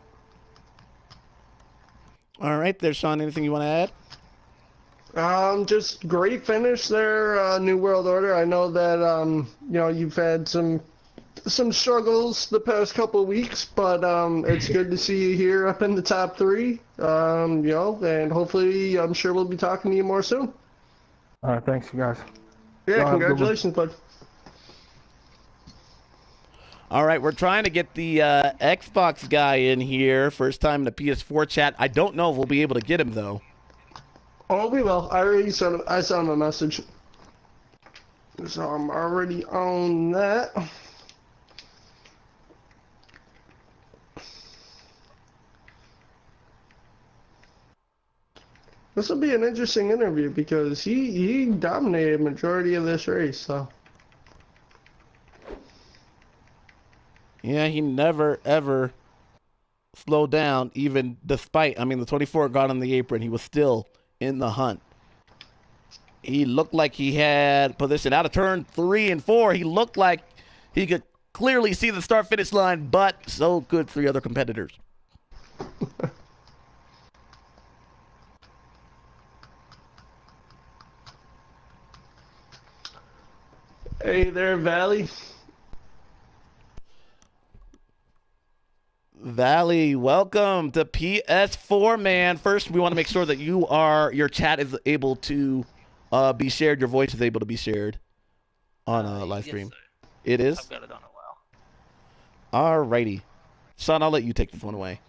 All right, there, Sean. Anything you want to add? Just great finish there, New World Order. I know that you've had some struggles the past couple of weeks, but it's good to see you here up in the top 3. And hopefully, I'm sure we'll be talking to you more soon. All right, thanks, you guys. Yeah, congratulations, bud. All right, we're trying to get the Xbox guy in here. First time in the PS4 chat. I don't know if we'll be able to get him, though. Oh, we will. I sent him a message. So I'm already on that. This will be an interesting interview because he dominated majority of this race, so. Yeah, he never, ever slowed down, even despite, the 24 got on the apron. He was still in the hunt. He looked like he had position out of turn 3 and 4. He looked like he could clearly see the start-finish line, but so good 3 other competitors. Hey there, Valley. Valley, welcome to PS4, man. First, we want to make sure that your chat is able to be shared. Your voice is able to be shared on a live stream. Yes, it is? I've got it on a while. Alrighty. Son, I'll let you take this one away.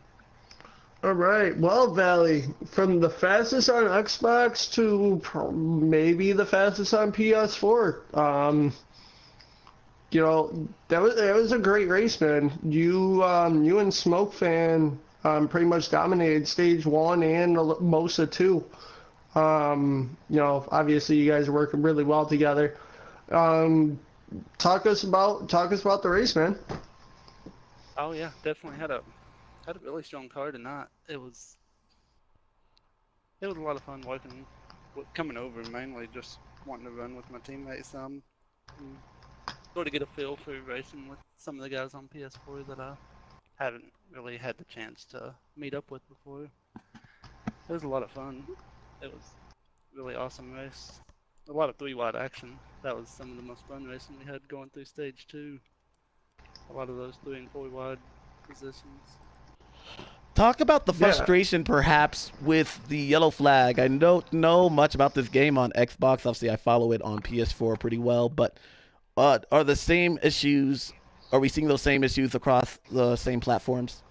All right. Well, Valley, from the fastest on Xbox to maybe the fastest on PS4. You know, that was a great race, man. You and Smoke Fan pretty much dominated stage 1 and most of 2. You know, obviously you guys are working really well together. Talk us about the race, man. Oh yeah, definitely had a really strong car tonight. It was a lot of fun coming over, mainly just wanting to run with my teammates some, and sort of get a feel for racing with some of the guys on PS4 that I haven't really had the chance to meet up with before. It was a lot of fun. It was a really awesome race. A lot of 3-wide action. That was some of the most fun racing we had going through stage 2. A lot of those 3 and 4 wide positions. Talk about the frustration, perhaps, with the yellow flag. I don't know much about this game on Xbox. Obviously, I follow it on PS4 pretty well. But are the same issues? Are we seeing those same issues across the same platforms?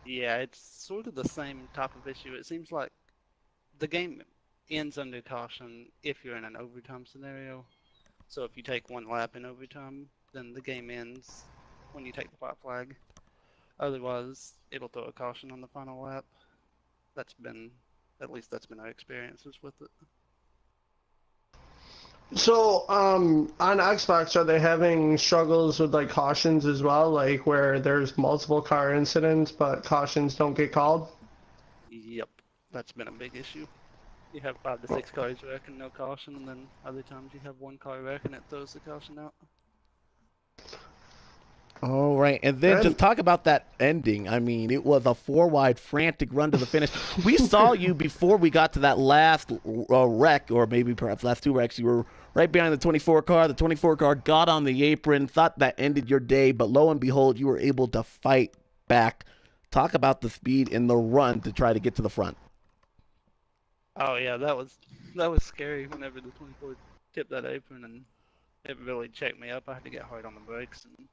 Yeah, it's sort of the same type of issue. It seems like the game ends under caution if you're in an overtime scenario. So if you take 1 lap in overtime, then the game ends when you take the white flag. Otherwise, it'll throw a caution on the final lap. That's been our experiences with it. So, on Xbox, are they having struggles with like cautions as well, like where there's multiple car incidents but cautions don't get called? Yep, that's been a big issue. You have 5 to 6 cars wrecking, no caution, and then other times you have 1 car wrecking, it throws the caution out. All right, and then just talk about that ending. I mean, it was a 4-wide frantic run to the finish. We saw you before we got to that last wreck, or maybe perhaps last 2 wrecks. You were right behind the 24 car. The 24 car got on the apron, thought that ended your day, but lo and behold, you were able to fight back. Talk about the speed in the run to try to get to the front. Oh yeah, that was scary whenever the 24 tipped that apron, and it really checked me up. I had to get hard on the brakes, and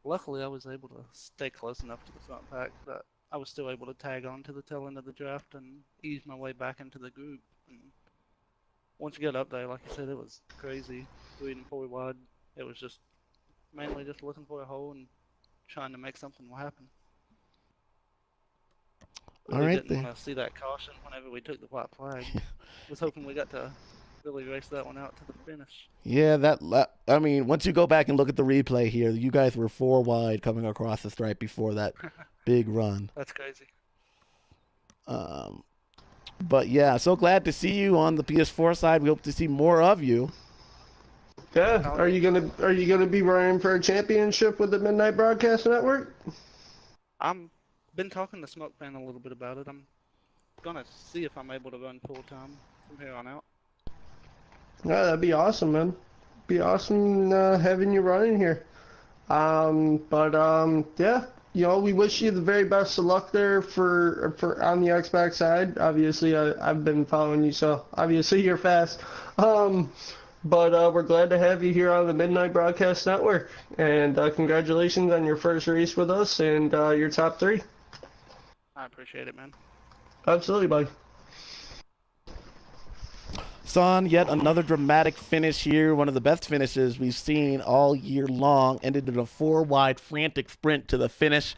luckily I was able to stay close enough to the front pack that I was still able to tag on to the tail end of the draft and ease my way back into the group. And once you get up there, like I said, it was crazy. 3 and 4 wide. It was just mainly just looking for a hole and trying to make something happen. All right, didn't want to see that caution whenever we took the white flag. Was hoping we got to really race that one out to the finish. Yeah, I mean, once you go back and look at the replay here, you guys were 4 wide coming across the stripe before that big run. That's crazy. But yeah, so glad to see you on the PS4 side. We hope to see more of you. Yeah, are you gonna be running for a championship with the Midnight Broadcast Network? I'm been talking to Smoke Fan a little bit about it. I'm gonna see if I'm able to run full time from here on out. Yeah, that'd be awesome, man. Be awesome having you running here. Yeah, you know, we wish you the very best of luck there for on the Xbox side. Obviously, I've been following you, so obviously you're fast. But we're glad to have you here on the Midnight Broadcast Network, and congratulations on your first race with us and your top 3. I appreciate it, man. Absolutely, buddy. Son, yet another dramatic finish here. One of the best finishes we've seen all year long. Ended in a 4-wide frantic sprint to the finish.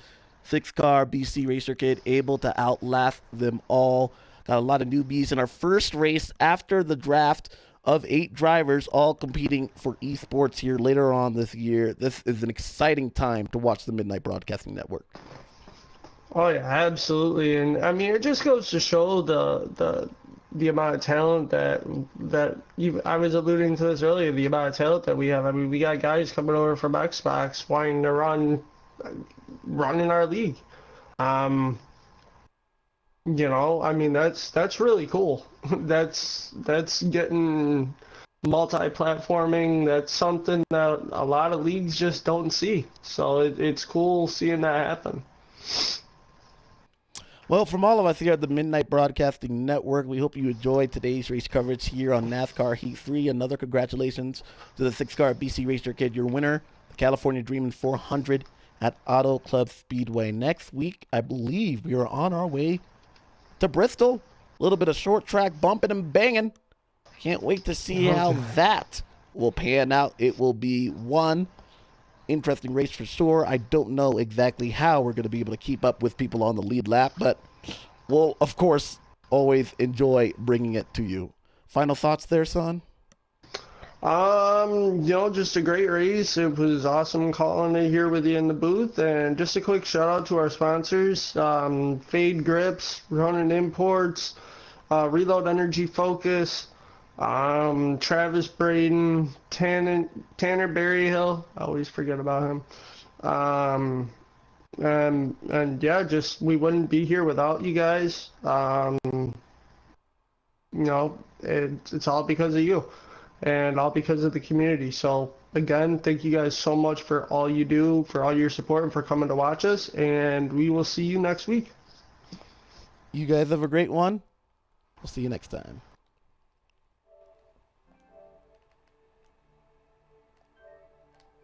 6-car BC Racer Kid able to outlast them all. Got a lot of newbies in our first race after the draft of 8 drivers, all competing for esports here later on this year. This is an exciting time to watch the Midnight Broadcasting Network. Oh yeah, absolutely, and I mean it just goes to show the the amount of talent I was alluding to this earlier, the amount of talent that we have. I mean, we got guys coming over from Xbox wanting to run in our league. You know, I mean, that's really cool. That's getting multi-platforming. That's something that a lot of leagues just don't see. So it's cool seeing that happen. Well, from all of us here at the Midnight Broadcasting Network, we hope you enjoyed today's race coverage here on NASCAR Heat 3. Another congratulations to the 6-car BC Racer Kid, your winner, the California Dreamin' 400 at Auto Club Speedway. Next week, I believe we are on our way to Bristol. A little bit of short track bumping and banging. Can't wait to see how that will pan out. It will be one interesting race for sure. I don't know exactly how we're going to be able to keep up with people on the lead lap, but we'll, of course, always enjoy bringing it to you. Final thoughts there, son? You know, just a great race. It was awesome calling it here with you in the booth. And just a quick shout out to our sponsors, Fade Grips, Ronin Imports, Reload Energy Focus, Travis Braden, Tanner Berryhill. I always forget about him. And yeah, just we wouldn't be here without you guys. You know, it's all because of you. And all because of the community. So, again, thank you guys so much for all you do, for all your support, and for coming to watch us. And we will see you next week. You guys have a great one. We'll see you next time.